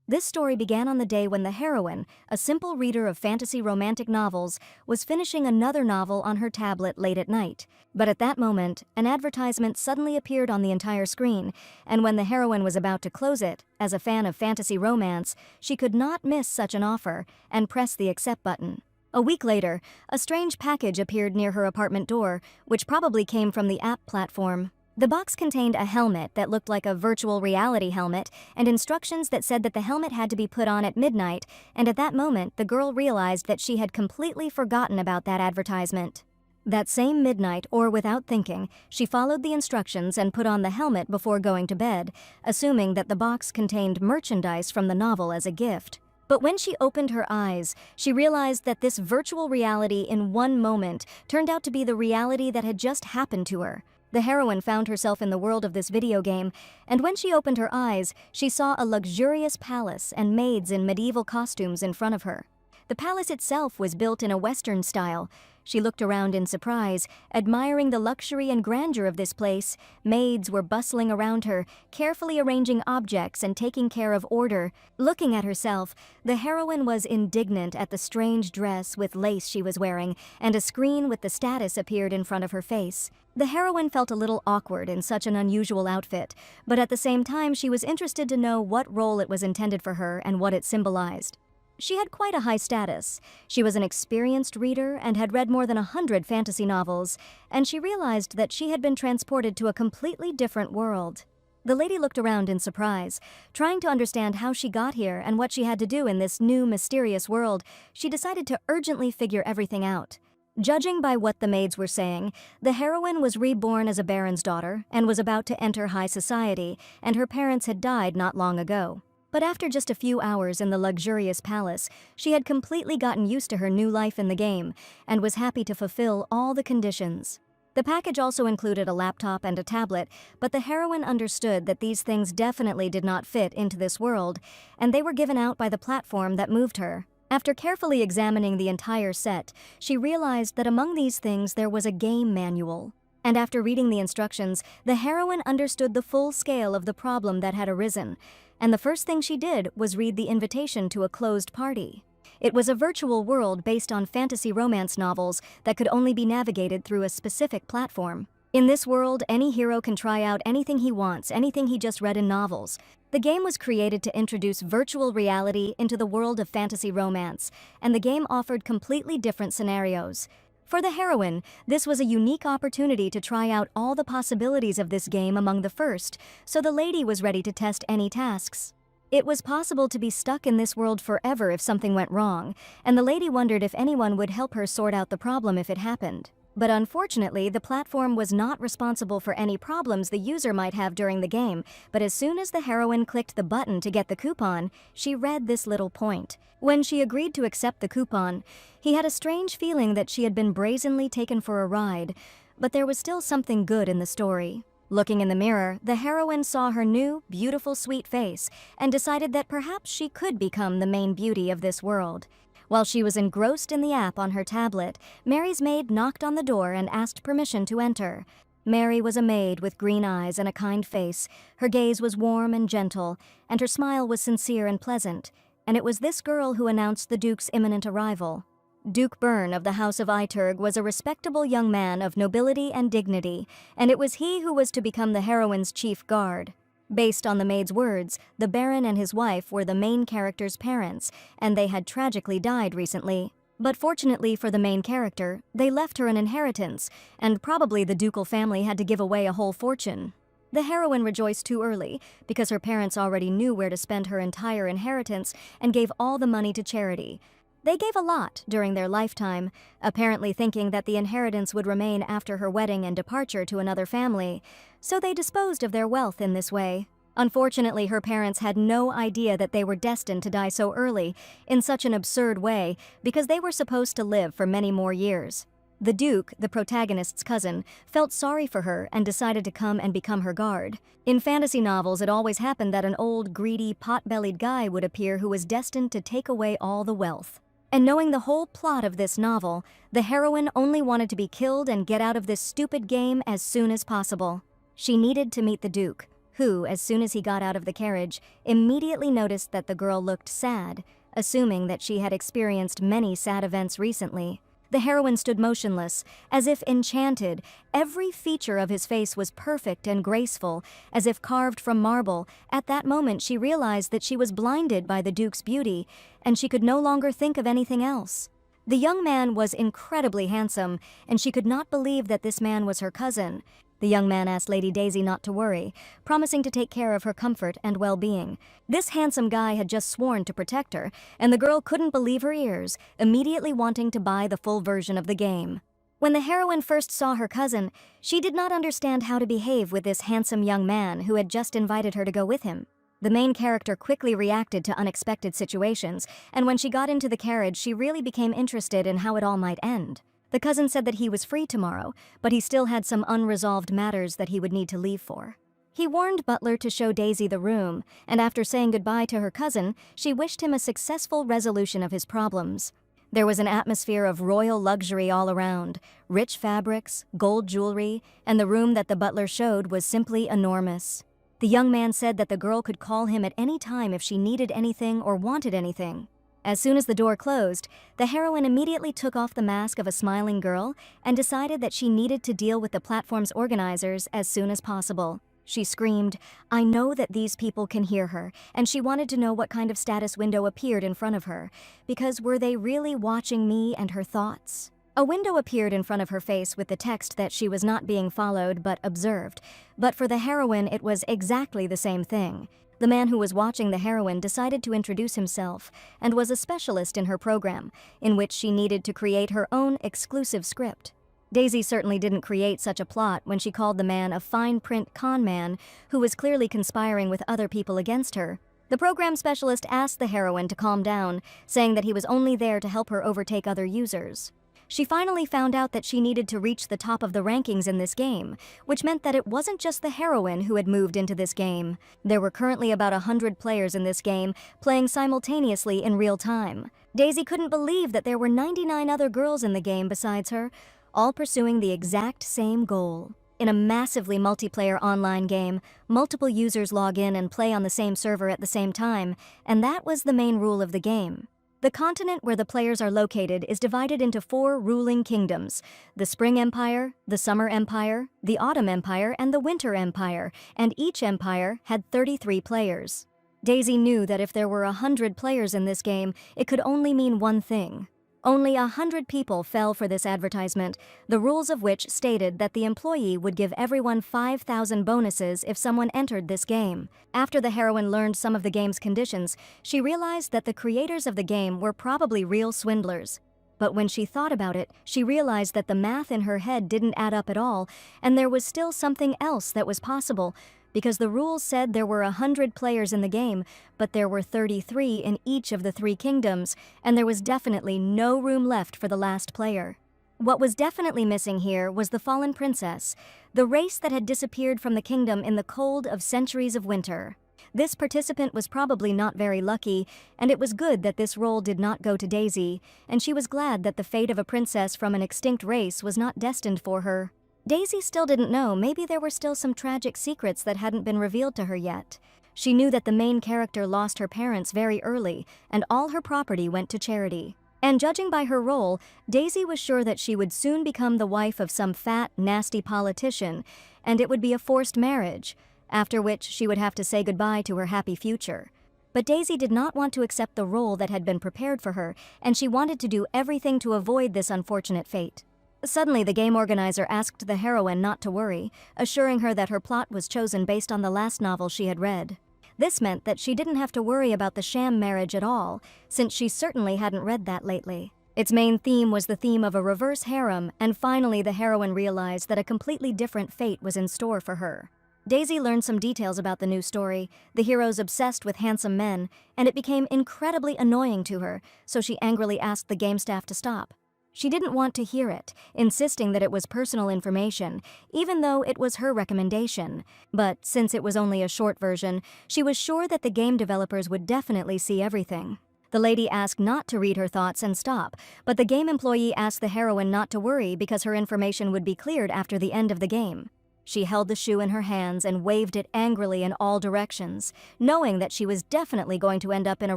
This story began on the day when the heroine, a simple reader of fantasy romantic novels, was finishing another novel on her tablet late at night. But at that moment, an advertisement suddenly appeared on the entire screen, and when the heroine was about to close it, as a fan of fantasy romance, she could not miss such an offer and pressed the accept button. A week later, a strange package appeared near her apartment door, which probably came from the app platform. The box contained a helmet that looked like a virtual reality helmet and instructions that said that the helmet had to be put on at midnight, and at that moment the girl realized that she had completely forgotten about that advertisement. That same midnight, or without thinking, she followed the instructions and put on the helmet before going to bed, assuming that the box contained merchandise from the novel as a gift. But when she opened her eyes, she realized that this virtual reality in one moment turned out to be the reality that had just happened to her. The heroine found herself in the world of this video game, and when she opened her eyes, she saw a luxurious palace and maids in medieval costumes in front of her. The palace itself was built in a Western style. She looked around in surprise, admiring the luxury and grandeur of this place. Maids were bustling around her, carefully arranging objects and taking care of order. Looking at herself, the heroine was indignant at the strange dress with lace she was wearing, and a screen with the status appeared in front of her face. The heroine felt a little awkward in such an unusual outfit, but at the same time she was interested to know what role it was intended for her and what it symbolized. She had quite a high status. She was an experienced reader and had read more than 100 fantasy novels, and she realized that she had been transported to a completely different world. The lady looked around in surprise. Trying to understand how she got here and what she had to do in this new, mysterious world, she decided to urgently figure everything out. Judging by what the maids were saying, the heroine was reborn as a baron's daughter and was about to enter high society, and her parents had died not long ago. But after just a few hours in the luxurious palace, she had completely gotten used to her new life in the game and was happy to fulfill all the conditions. The package also included a laptop and a tablet, but the heroine understood that these things definitely did not fit into this world, and they were given out by the platform that moved her. After carefully examining the entire set, she realized that among these things there was a game manual. And after reading the instructions, the heroine understood the full scale of the problem that had arisen, and the first thing she did was read the invitation to a closed party. It was a virtual world based on fantasy romance novels that could only be navigated through a specific platform. In this world, any hero can try out anything he wants, anything he just read in novels. The game was created to introduce virtual reality into the world of fantasy romance, and the game offered completely different scenarios. For the heroine, this was a unique opportunity to try out all the possibilities of this game among the first, so the lady was ready to test any tasks. It was possible to be stuck in this world forever if something went wrong, and the lady wondered if anyone would help her sort out the problem if it happened. But unfortunately, the platform was not responsible for any problems the user might have during the game, but as soon as the heroine clicked the button to get the coupon, she read this little point. When she agreed to accept the coupon, he had a strange feeling that she had been brazenly taken for a ride, but there was still something good in the story. Looking in the mirror, the heroine saw her new, beautiful, sweet face and decided that perhaps she could become the main beauty of this world. While she was engrossed in the app on her tablet, Mary's maid knocked on the door and asked permission to enter. Mary was a maid with green eyes and a kind face. Her gaze was warm and gentle, and her smile was sincere and pleasant. And it was this girl who announced the Duke's imminent arrival. Duke Byrne of the House of Iturg was a respectable young man of nobility and dignity, and it was he who was to become the heroine's chief guard. Based on the maid's words, the Baron and his wife were the main character's parents, and they had tragically died recently. But fortunately for the main character, they left her an inheritance, and probably the ducal family had to give away a whole fortune. The heroine rejoiced too early, because her parents already knew where to spend her entire inheritance and gave all the money to charity. They gave a lot during their lifetime, apparently thinking that the inheritance would remain after her wedding and departure to another family, so they disposed of their wealth in this way. Unfortunately, her parents had no idea that they were destined to die so early, in such an absurd way, because they were supposed to live for many more years. The Duke, the protagonist's cousin, felt sorry for her and decided to come and become her guard. In fantasy novels, it always happened that an old, greedy, pot-bellied guy would appear who was destined to take away all the wealth. And knowing the whole plot of this novel, the heroine only wanted to be killed and get out of this stupid game as soon as possible. She needed to meet the Duke, who, as soon as he got out of the carriage, immediately noticed that the girl looked sad, assuming that she had experienced many sad events recently. The heroine stood motionless, as if enchanted. Every feature of his face was perfect and graceful, as if carved from marble. At that moment she realized that she was blinded by the Duke's beauty, and she could no longer think of anything else. The young man was incredibly handsome, and she could not believe that this man was her cousin. The young man asked Lady Daisy not to worry, promising to take care of her comfort and well-being. This handsome guy had just sworn to protect her, and the girl couldn't believe her ears, immediately wanting to buy the full version of the game. When the heroine first saw her cousin, she did not understand how to behave with this handsome young man who had just invited her to go with him. The main character quickly reacted to unexpected situations, and when she got into the carriage, she really became interested in how it all might end. The cousin said that he was free tomorrow, but he still had some unresolved matters that he would need to leave for. He warned Butler to show Daisy the room, and after saying goodbye to her cousin, she wished him a successful resolution of his problems. There was an atmosphere of royal luxury all around, rich fabrics, gold jewelry, and the room that the butler showed was simply enormous. The young man said that the girl could call him at any time if she needed anything or wanted anything. As soon as the door closed, the heroine immediately took off the mask of a smiling girl and decided that she needed to deal with the platform's organizers as soon as possible. She screamed, "I know that these people can hear her," and she wanted to know what kind of status window appeared in front of her, because were they really watching me and her thoughts? A window appeared in front of her face with the text that she was not being followed but observed, but for the heroine it was exactly the same thing. The man who was watching the heroine decided to introduce himself and was a specialist in her program, in which she needed to create her own exclusive script. Daisy certainly didn't create such a plot when she called the man a fine-print con man who was clearly conspiring with other people against her. The program specialist asked the heroine to calm down, saying that he was only there to help her overtake other users. She finally found out that she needed to reach the top of the rankings in this game, which meant that it wasn't just the heroine who had moved into this game. There were currently about 100 players in this game, playing simultaneously in real time. Daisy couldn't believe that there were 99 other girls in the game besides her, all pursuing the exact same goal. In a massively multiplayer online game, multiple users log in and play on the same server at the same time, and that was the main rule of the game. The continent where the players are located is divided into 4 ruling kingdoms: the Spring Empire, the Summer Empire, the Autumn Empire, and the Winter Empire, and each empire had 33 players. Daisy knew that if there were 100 players in this game, it could only mean one thing. Only 100 people fell for this advertisement, the rules of which stated that the employee would give everyone 5,000 bonuses if someone entered this game. After the heroine learned some of the game's conditions, she realized that the creators of the game were probably real swindlers. But when she thought about it, she realized that the math in her head didn't add up at all, and there was still something else that was possible, because the rules said there were 100 players in the game, but there were 33 in each of the 3 kingdoms, and there was definitely no room left for the last player. What was definitely missing here was the fallen princess, the race that had disappeared from the kingdom in the cold of centuries of winter. This participant was probably not very lucky, and it was good that this role did not go to Daisy, and she was glad that the fate of a princess from an extinct race was not destined for her. Daisy still didn't know, maybe there were still some tragic secrets that hadn't been revealed to her yet. She knew that the main character lost her parents very early, and all her property went to charity. And judging by her role, Daisy was sure that she would soon become the wife of some fat, nasty politician, and it would be a forced marriage, after which she would have to say goodbye to her happy future. But Daisy did not want to accept the role that had been prepared for her, and she wanted to do everything to avoid this unfortunate fate. Suddenly, the game organizer asked the heroine not to worry, assuring her that her plot was chosen based on the last novel she had read. This meant that she didn't have to worry about the sham marriage at all, since she certainly hadn't read that lately. Its main theme was the theme of a reverse harem, and finally the heroine realized that a completely different fate was in store for her. Daisy learned some details about the new story, the heroes obsessed with handsome men, and it became incredibly annoying to her, so she angrily asked the game staff to stop. She didn't want to hear it, insisting that it was personal information, even though it was her recommendation. But since it was only a short version, she was sure that the game developers would definitely see everything. The lady asked not to read her thoughts and stop, but the game employee asked the heroine not to worry because her information would be cleared after the end of the game. She held the shoe in her hands and waved it angrily in all directions, knowing that she was definitely going to end up in a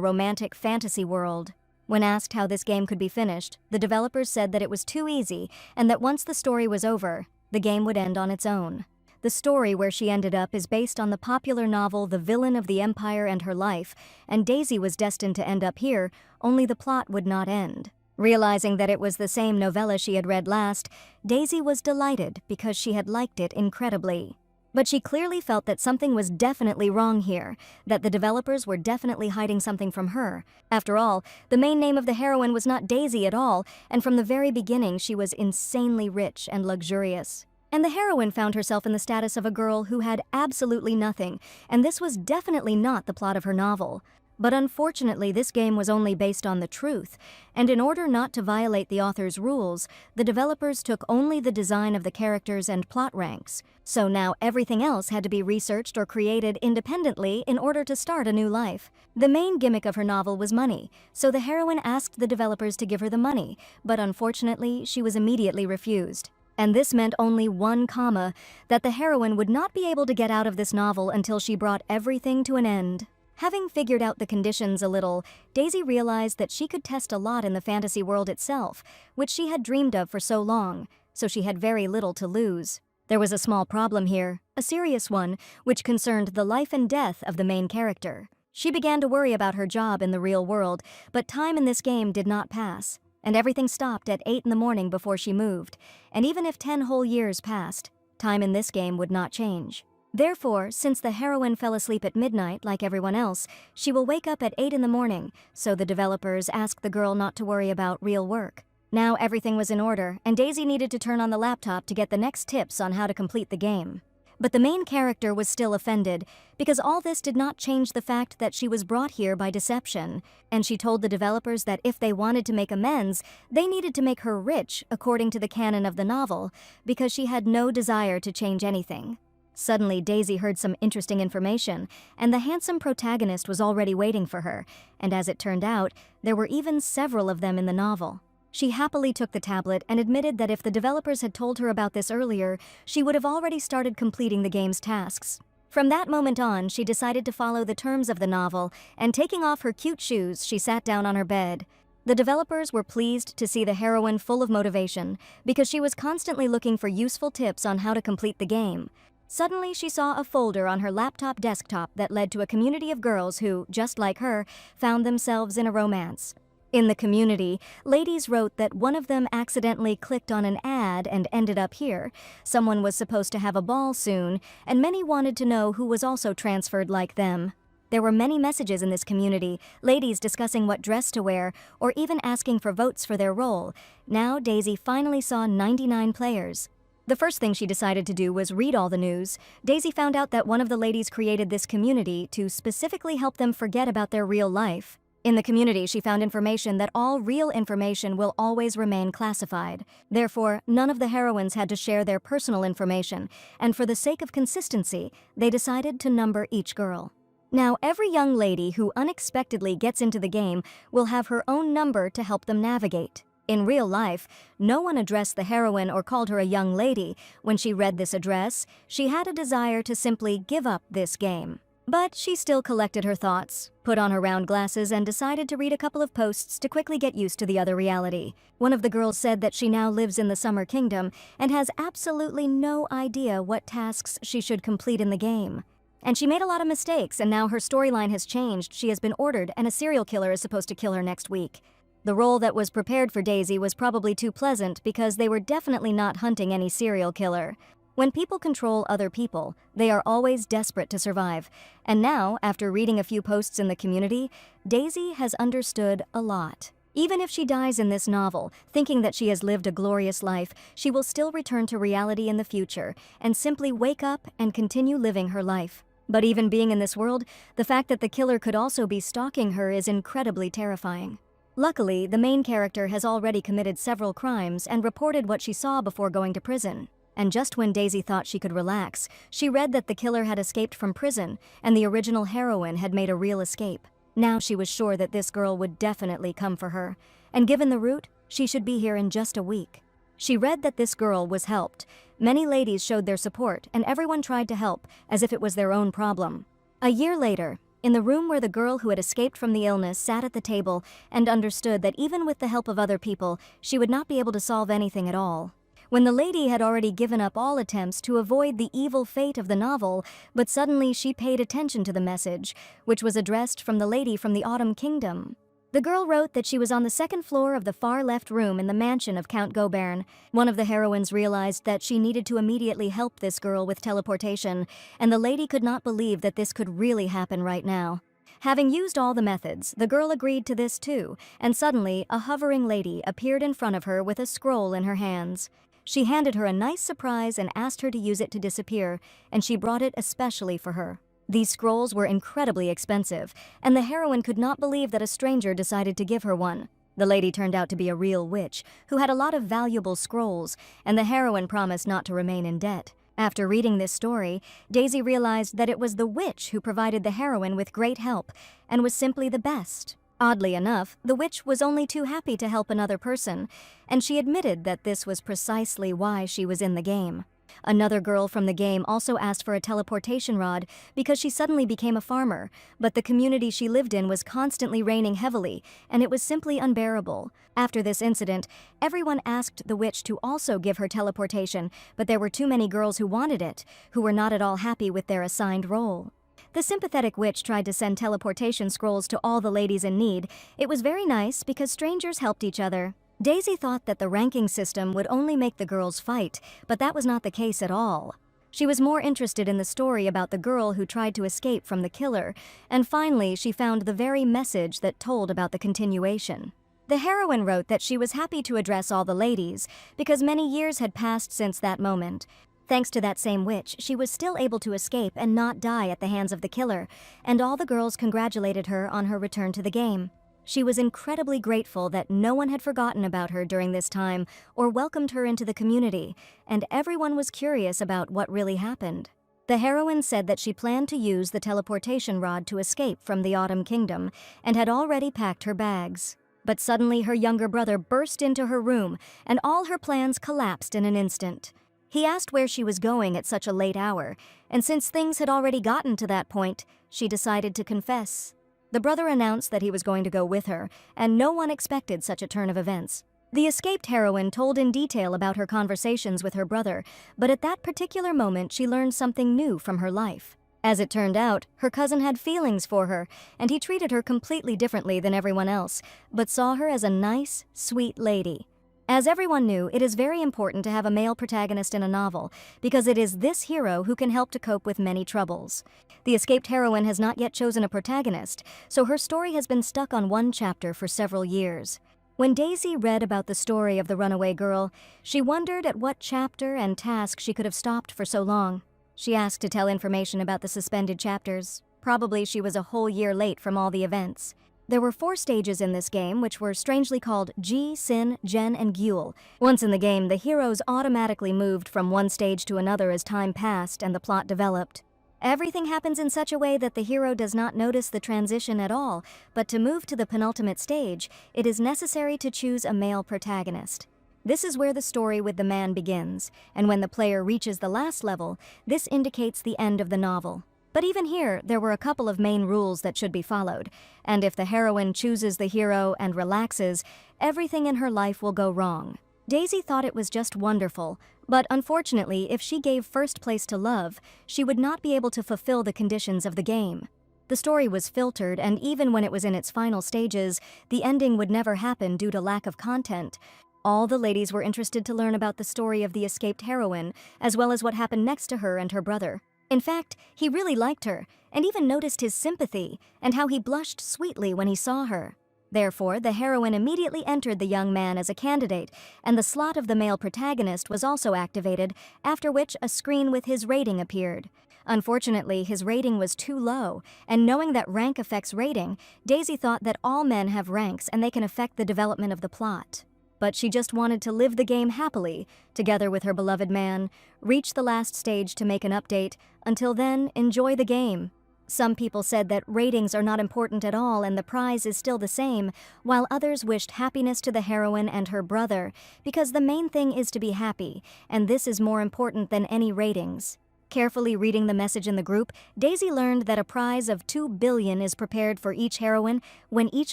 romantic fantasy world. When asked how this game could be finished, the developers said that it was too easy and that once the story was over, the game would end on its own. The story where she ended up is based on the popular novel The Villain of the Empire and Her Life, and Daisy was destined to end up here, only the plot would not end. Realizing that it was the same novella she had read last, Daisy was delighted because she had liked it incredibly. But she clearly felt that something was definitely wrong here, that the developers were definitely hiding something from her. After all, the main name of the heroine was not Daisy at all, and from the very beginning she was insanely rich and luxurious. And the heroine found herself in the status of a girl who had absolutely nothing, and this was definitely not the plot of her novel. But unfortunately, this game was only based on the truth, and in order not to violate the author's rules, the developers took only the design of the characters and plot ranks. So now everything else had to be researched or created independently in order to start a new life. The main gimmick of her novel was money, so the heroine asked the developers to give her the money, but unfortunately, she was immediately refused. And this meant only one comma, that the heroine would not be able to get out of this novel until she brought everything to an end. Having figured out the conditions a little, Daisy realized that she could test a lot in the fantasy world itself, which she had dreamed of for so long, so she had very little to lose. There was a small problem here, a serious one, which concerned the life and death of the main character. She began to worry about her job in the real world, but time in this game did not pass, and everything stopped at 8 in the morning before she moved, and even if 10 whole years passed, time in this game would not change. Therefore, since the heroine fell asleep at midnight like everyone else, she will wake up at 8 in the morning, so the developers asked the girl not to worry about real work. Now everything was in order, and Daisy needed to turn on the laptop to get the next tips on how to complete the game. But the main character was still offended, because all this did not change the fact that she was brought here by deception, and she told the developers that if they wanted to make amends, they needed to make her rich according to the canon of the novel, because she had no desire to change anything. Suddenly, Daisy heard some interesting information, and the handsome protagonist was already waiting for her, and as it turned out, there were even several of them in the novel. She happily took the tablet and admitted that if the developers had told her about this earlier, she would have already started completing the game's tasks. From that moment on, she decided to follow the terms of the novel, and taking off her cute shoes, she sat down on her bed. The developers were pleased to see the heroine full of motivation, because she was constantly looking for useful tips on how to complete the game. Suddenly, she saw a folder on her laptop desktop that led to a community of girls who, just like her, found themselves in a romance. In the community, ladies wrote that one of them accidentally clicked on an ad and ended up here. Someone was supposed to have a ball soon, and many wanted to know who was also transferred like them. There were many messages in this community, ladies discussing what dress to wear, or even asking for votes for their role. Now, Daisy finally saw 99 players. The first thing she decided to do was read all the news. Daisy found out that one of the ladies created this community to specifically help them forget about their real life. In the community, she found information that all real information will always remain classified. Therefore, none of the heroines had to share their personal information, and for the sake of consistency, they decided to number each girl. Now, every young lady who unexpectedly gets into the game will have her own number to help them navigate. In real life, no one addressed the heroine or called her a young lady. When she read this address, she had a desire to simply give up this game. But she still collected her thoughts, put on her round glasses, and decided to read a couple of posts to quickly get used to the other reality. One of the girls said that she now lives in the Summer Kingdom and has absolutely no idea what tasks she should complete in the game. And she made a lot of mistakes, and now her storyline has changed. She has been ordered, and a serial killer is supposed to kill her next week. The role that was prepared for Daisy was probably too pleasant because they were definitely not hunting any serial killer. When people control other people, they are always desperate to survive. And now, after reading a few posts in the community, Daisy has understood a lot. Even if she dies in this novel, thinking that she has lived a glorious life, she will still return to reality in the future and simply wake up and continue living her life. But even being in this world, the fact that the killer could also be stalking her is incredibly terrifying. Luckily, the main character has already committed several crimes and reported what she saw before going to prison. And just when Daisy thought she could relax, she read that the killer had escaped from prison and the original heroine had made a real escape. Now she was sure that this girl would definitely come for her, and given the route, she should be here in just a week. She read that this girl was helped. Many ladies showed their support, and everyone tried to help, as if it was their own problem. A year later, in the room where the girl who had escaped from the illness sat at the table and understood that even with the help of other people, she would not be able to solve anything at all. When the lady had already given up all attempts to avoid the evil fate of the novel, but suddenly she paid attention to the message, which was addressed from the lady from the Autumn Kingdom. The girl wrote that she was on the second floor of the far left room in the mansion of Count Gobern. One of the heroines realized that she needed to immediately help this girl with teleportation, and the lady could not believe that this could really happen right now. Having used all the methods, the girl agreed to this too, and suddenly a hovering lady appeared in front of her with a scroll in her hands. She handed her a nice surprise and asked her to use it to disappear, and she brought it especially for her. These scrolls were incredibly expensive, and the heroine could not believe that a stranger decided to give her one. The lady turned out to be a real witch, who had a lot of valuable scrolls, and the heroine promised not to remain in debt. After reading this story, Daisy realized that it was the witch who provided the heroine with great help, and was simply the best. Oddly enough, the witch was only too happy to help another person, and she admitted that this was precisely why she was in the game. Another girl from the game also asked for a teleportation rod because she suddenly became a farmer, but the community she lived in was constantly raining heavily, and it was simply unbearable. After this incident, everyone asked the witch to also give her teleportation, but there were too many girls who wanted it, who were not at all happy with their assigned role. The sympathetic witch tried to send teleportation scrolls to all the ladies in need. It was very nice because strangers helped each other. Daisy thought that the ranking system would only make the girls fight, but that was not the case at all. She was more interested in the story about the girl who tried to escape from the killer, and finally she found the very message that told about the continuation. The heroine wrote that she was happy to address all the ladies, because many years had passed since that moment. Thanks to that same witch, she was still able to escape and not die at the hands of the killer, and all the girls congratulated her on her return to the game. She was incredibly grateful that no one had forgotten about her during this time or welcomed her into the community, and everyone was curious about what really happened. The heroine said that she planned to use the teleportation rod to escape from the Autumn Kingdom and had already packed her bags. But suddenly her younger brother burst into her room, and all her plans collapsed in an instant. He asked where she was going at such a late hour, and since things had already gotten to that point, she decided to confess. The brother announced that he was going to go with her, and no one expected such a turn of events. The escaped heroine told in detail about her conversations with her brother, but at that particular moment she learned something new from her life. As it turned out, her cousin had feelings for her, and he treated her completely differently than everyone else, but saw her as a nice, sweet lady. As everyone knew, it is very important to have a male protagonist in a novel, because it is this hero who can help to cope with many troubles. The escaped heroine has not yet chosen a protagonist, so her story has been stuck on one chapter for several years. When Daisy read about the story of the runaway girl, she wondered at what chapter and task she could have stopped for so long. She asked to tell information about the suspended chapters. Probably she was a whole year late from all the events. There were 4 stages in this game, which were strangely called Ji, Sin, Gen, and Gyul. Once in the game, the heroes automatically moved from one stage to another as time passed and the plot developed. Everything happens in such a way that the hero does not notice the transition at all, but to move to the penultimate stage, it is necessary to choose a male protagonist. This is where the story with the man begins, and when the player reaches the last level, this indicates the end of the novel. But even here, there were a couple of main rules that should be followed, and if the heroine chooses the hero and relaxes, everything in her life will go wrong. Daisy thought it was just wonderful, but unfortunately, if she gave first place to love, she would not be able to fulfill the conditions of the game. The story was filtered, and even when it was in its final stages, the ending would never happen due to lack of content. All the ladies were interested to learn about the story of the escaped heroine, as well as what happened next to her and her brother. In fact, he really liked her, and even noticed his sympathy, and how he blushed sweetly when he saw her. Therefore, the heroine immediately entered the young man as a candidate, and the slot of the male protagonist was also activated, after which a screen with his rating appeared. Unfortunately, his rating was too low, and knowing that rank affects rating, Daisy thought that all men have ranks and they can affect the development of the plot. But she just wanted to live the game happily, together with her beloved man, reach the last stage to make an update. Until then, enjoy the game. Some people said that ratings are not important at all and the prize is still the same, while others wished happiness to the heroine and her brother, because the main thing is to be happy, and this is more important than any ratings. Carefully reading the message in the group, Daisy learned that a prize of 2 billion is prepared for each heroine when each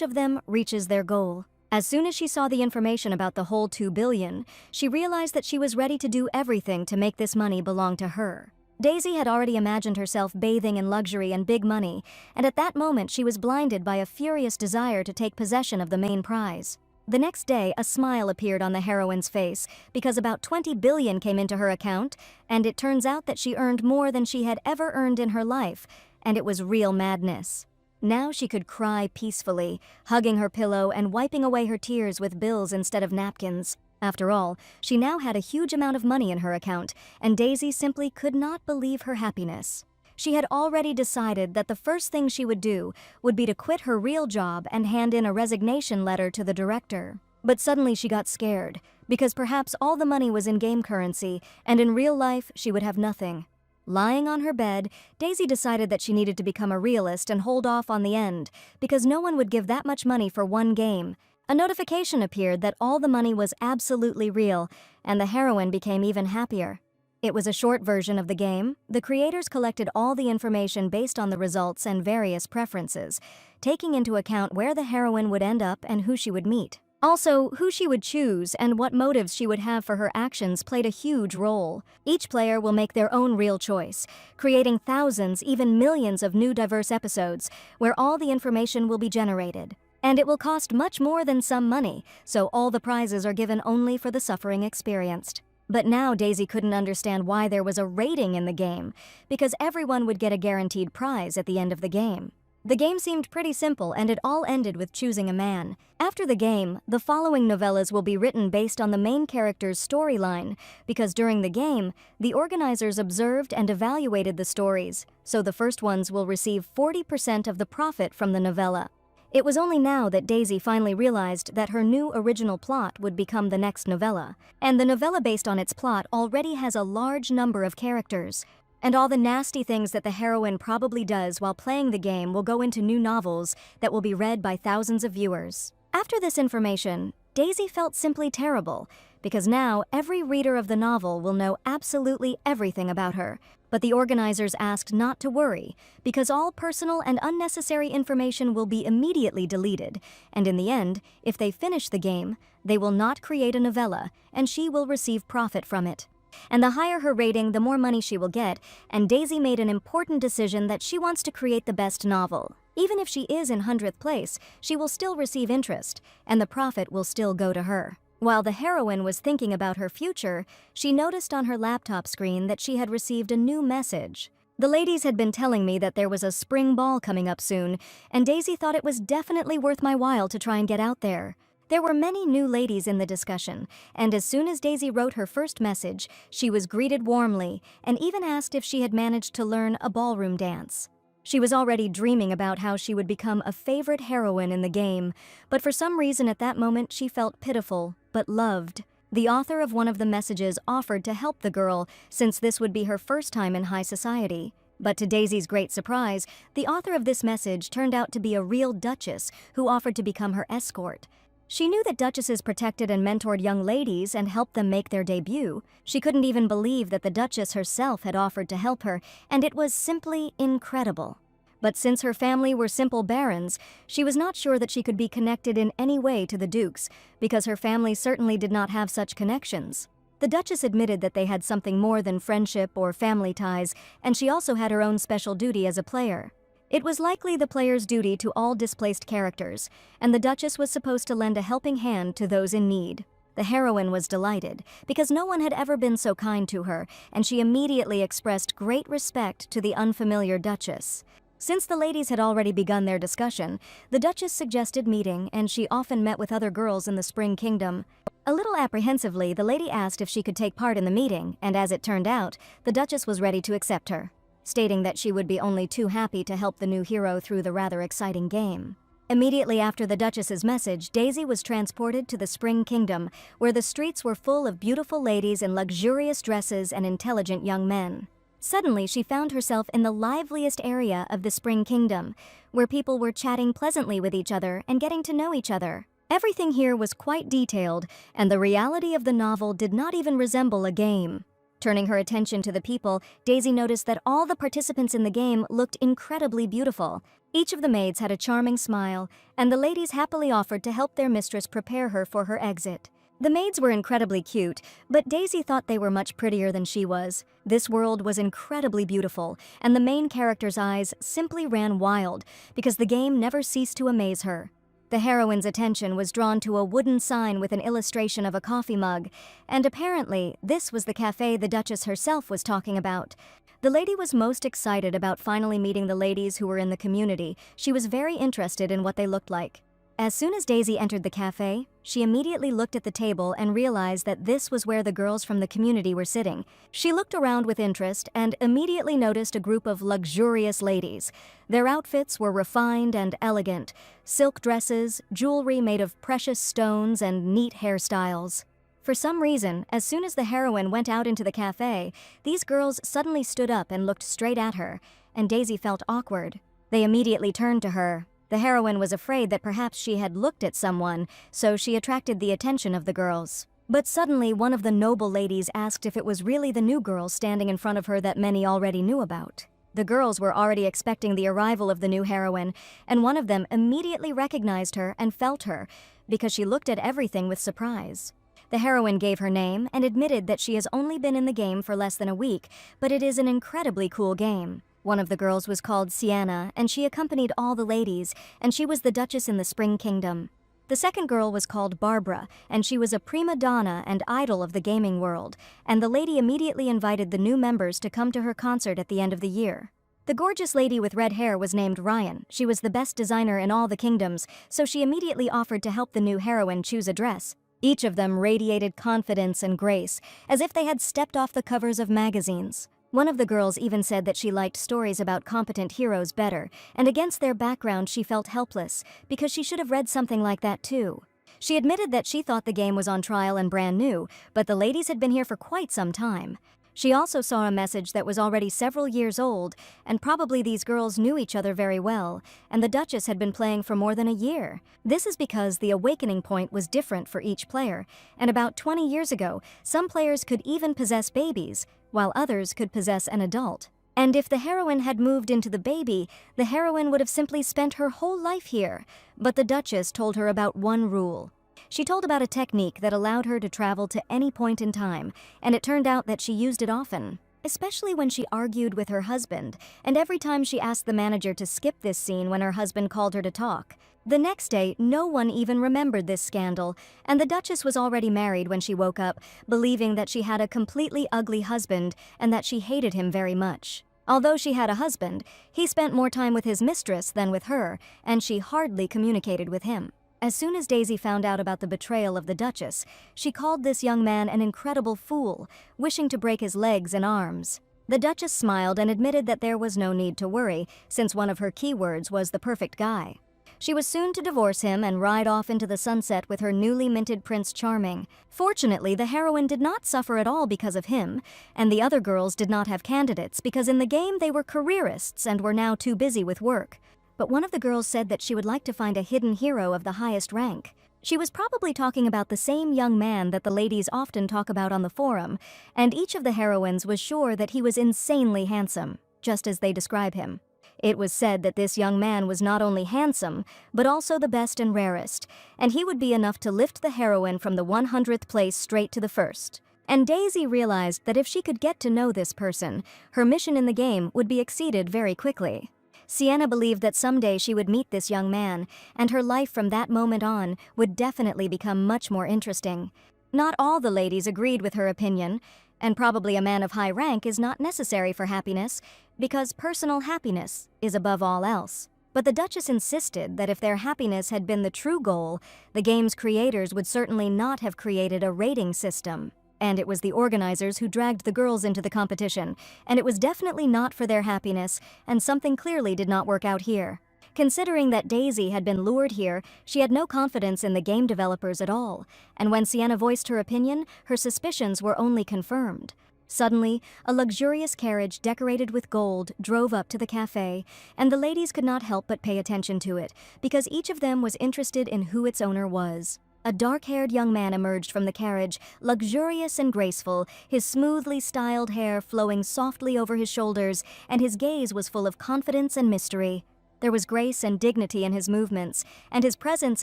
of them reaches their goal. As soon as she saw the information about the whole 2 billion, she realized that she was ready to do everything to make this money belong to her. Daisy had already imagined herself bathing in luxury and big money, and at that moment she was blinded by a furious desire to take possession of the main prize. The next day, a smile appeared on the heroine's face because about 20 billion came into her account, and it turns out that she earned more than she had ever earned in her life, and it was real madness. Now she could cry peacefully, hugging her pillow and wiping away her tears with bills instead of napkins. After all, she now had a huge amount of money in her account, and Daisy simply could not believe her happiness. She had already decided that the first thing she would do would be to quit her real job and hand in a resignation letter to the director. But suddenly she got scared, because perhaps all the money was in game currency, and in real life she would have nothing. Lying on her bed, Daisy decided that she needed to become a realist and hold off on the end, because no one would give that much money for one game. A notification appeared that all the money was absolutely real, and the heroine became even happier. It was a short version of the game. The creators collected all the information based on the results and various preferences, taking into account where the heroine would end up and who she would meet. Also, who she would choose and what motives she would have for her actions played a huge role. Each player will make their own real choice, creating thousands, even millions of new diverse episodes, where all the information will be generated. And it will cost much more than some money, so all the prizes are given only for the suffering experienced. But now Daisy couldn't understand why there was a rating in the game, because everyone would get a guaranteed prize at the end of the game. The game seemed pretty simple, and it all ended with choosing a man. After the game, the following novellas will be written based on the main character's storyline, because during the game, the organizers observed and evaluated the stories, so the first ones will receive 40% of the profit from the novella. It was only now that Daisy finally realized that her new original plot would become the next novella, and the novella based on its plot already has a large number of characters. And all the nasty things that the heroine probably does while playing the game will go into new novels that will be read by thousands of viewers. After this information, Daisy felt simply terrible, because now every reader of the novel will know absolutely everything about her. But the organizers asked not to worry, because all personal and unnecessary information will be immediately deleted, and in the end, if they finish the game, they will not create a novella, and she will receive profit from it. And the higher her rating, the more money she will get, and Daisy made an important decision that she wants to create the best novel. Even if she is in 100th place, she will still receive interest, and the profit will still go to her. While the heroine was thinking about her future, she noticed on her laptop screen that she had received a new message. The ladies had been telling me that there was a spring ball coming up soon, and Daisy thought it was definitely worth my while to try and get out there. There were many new ladies in the discussion, and as soon as Daisy wrote her first message, she was greeted warmly and even asked if she had managed to learn a ballroom dance. She was already dreaming about how she would become a favorite heroine in the game, but for some reason at that moment she felt pitiful, but loved. The author of one of the messages offered to help the girl, since this would be her first time in high society. But to Daisy's great surprise, the author of this message turned out to be a real duchess who offered to become her escort. She knew that duchesses protected and mentored young ladies and helped them make their debut. She couldn't even believe that the duchess herself had offered to help her, and it was simply incredible. But since her family were simple barons, she was not sure that she could be connected in any way to the dukes, because her family certainly did not have such connections. The duchess admitted that they had something more than friendship or family ties, and she also had her own special duty as a player. It was likely the player's duty to all displaced characters, and the duchess was supposed to lend a helping hand to those in need. The heroine was delighted, because no one had ever been so kind to her, and she immediately expressed great respect to the unfamiliar duchess. Since the ladies had already begun their discussion, the duchess suggested meeting, and she often met with other girls in the Spring Kingdom. A little apprehensively, the lady asked if she could take part in the meeting, and as it turned out, the duchess was ready to accept her, stating that she would be only too happy to help the new hero through the rather exciting game. Immediately after the duchess's message, Daisy was transported to the Spring Kingdom, where the streets were full of beautiful ladies in luxurious dresses and intelligent young men. Suddenly, she found herself in the liveliest area of the Spring Kingdom, where people were chatting pleasantly with each other and getting to know each other. Everything here was quite detailed, and the reality of the novel did not even resemble a game. Turning her attention to the people, Daisy noticed that all the participants in the game looked incredibly beautiful. Each of the maids had a charming smile, and the ladies happily offered to help their mistress prepare her for her exit. The maids were incredibly cute, but Daisy thought they were much prettier than she was. This world was incredibly beautiful, and the main character's eyes simply ran wild because the game never ceased to amaze her. The heroine's attention was drawn to a wooden sign with an illustration of a coffee mug, and apparently this was the cafe the Duchess herself was talking about. The lady was most excited about finally meeting the ladies who were in the community. She was very interested in what they looked like. As soon as Daisy entered the cafe, she immediately looked at the table and realized that this was where the girls from the community were sitting. She looked around with interest and immediately noticed a group of luxurious ladies. Their outfits were refined and elegant: silk dresses, jewelry made of precious stones, and neat hairstyles. For some reason, as soon as the heroine went out into the cafe, these girls suddenly stood up and looked straight at her, and Daisy felt awkward. They immediately turned to her. The heroine was afraid that perhaps she had looked at someone, so she attracted the attention of the girls. But suddenly, one of the noble ladies asked if it was really the new girl standing in front of her that many already knew about. The girls were already expecting the arrival of the new heroine, and one of them immediately recognized her and felt her, because she looked at everything with surprise. The heroine gave her name and admitted that she has only been in the game for less than a week, but it is an incredibly cool game. One of the girls was called Sienna, and she accompanied all the ladies, and she was the Duchess in the Spring Kingdom. The second girl was called Barbara, and she was a prima donna and idol of the gaming world, and the lady immediately invited the new members to come to her concert at the end of the year. The gorgeous lady with red hair was named Ryan. She was the best designer in all the kingdoms, so she immediately offered to help the new heroine choose a dress. Each of them radiated confidence and grace, as if they had stepped off the covers of magazines. One of the girls even said that she liked stories about competent heroes better, and against their background she felt helpless, because she should have read something like that too. She admitted that she thought the game was on trial and brand new, but the ladies had been here for quite some time. She also saw a message that was already several years old, and probably these girls knew each other very well, and the Duchess had been playing for more than a year. This is because the awakening point was different for each player, and about 20 years ago, some players could even possess babies, while others could possess an adult. And if the heroine had moved into the baby, the heroine would have simply spent her whole life here. But the Duchess told her about one rule. She told about a technique that allowed her to travel to any point in time, and it turned out that she used it often, especially when she argued with her husband, and every time she asked the manager to skip this scene when her husband called her to talk. The next day, no one even remembered this scandal, and the Duchess was already married when she woke up, believing that she had a completely ugly husband and that she hated him very much. Although she had a husband, he spent more time with his mistress than with her, and she hardly communicated with him. As soon as Daisy found out about the betrayal of the Duchess, she called this young man an incredible fool, wishing to break his legs and arms. The Duchess smiled and admitted that there was no need to worry, since one of her keywords was the perfect guy. She was soon to divorce him and ride off into the sunset with her newly minted Prince Charming. Fortunately, the heroine did not suffer at all because of him, and the other girls did not have candidates because in the game they were careerists and were now too busy with work. But one of the girls said that she would like to find a hidden hero of the highest rank. She was probably talking about the same young man that the ladies often talk about on the forum, and each of the heroines was sure that he was insanely handsome, just as they describe him. It was said that this young man was not only handsome, but also the best and rarest, and he would be enough to lift the heroine from the 100th place straight to the first. And Daisy realized that if she could get to know this person, her mission in the game would be exceeded very quickly. Sienna believed that someday she would meet this young man, and her life from that moment on would definitely become much more interesting. Not all the ladies agreed with her opinion, and probably a man of high rank is not necessary for happiness, because personal happiness is above all else. But the Duchess insisted that if their happiness had been the true goal, the game's creators would certainly not have created a rating system. And it was the organizers who dragged the girls into the competition, and it was definitely not for their happiness, and something clearly did not work out here. Considering that Daisy had been lured here, she had no confidence in the game developers at all, and when Sienna voiced her opinion, her suspicions were only confirmed. Suddenly, a luxurious carriage decorated with gold drove up to the cafe, and the ladies could not help but pay attention to it, because each of them was interested in who its owner was. A dark-haired young man emerged from the carriage, luxurious and graceful, his smoothly styled hair flowing softly over his shoulders, and his gaze was full of confidence and mystery. There was grace and dignity in his movements, and his presence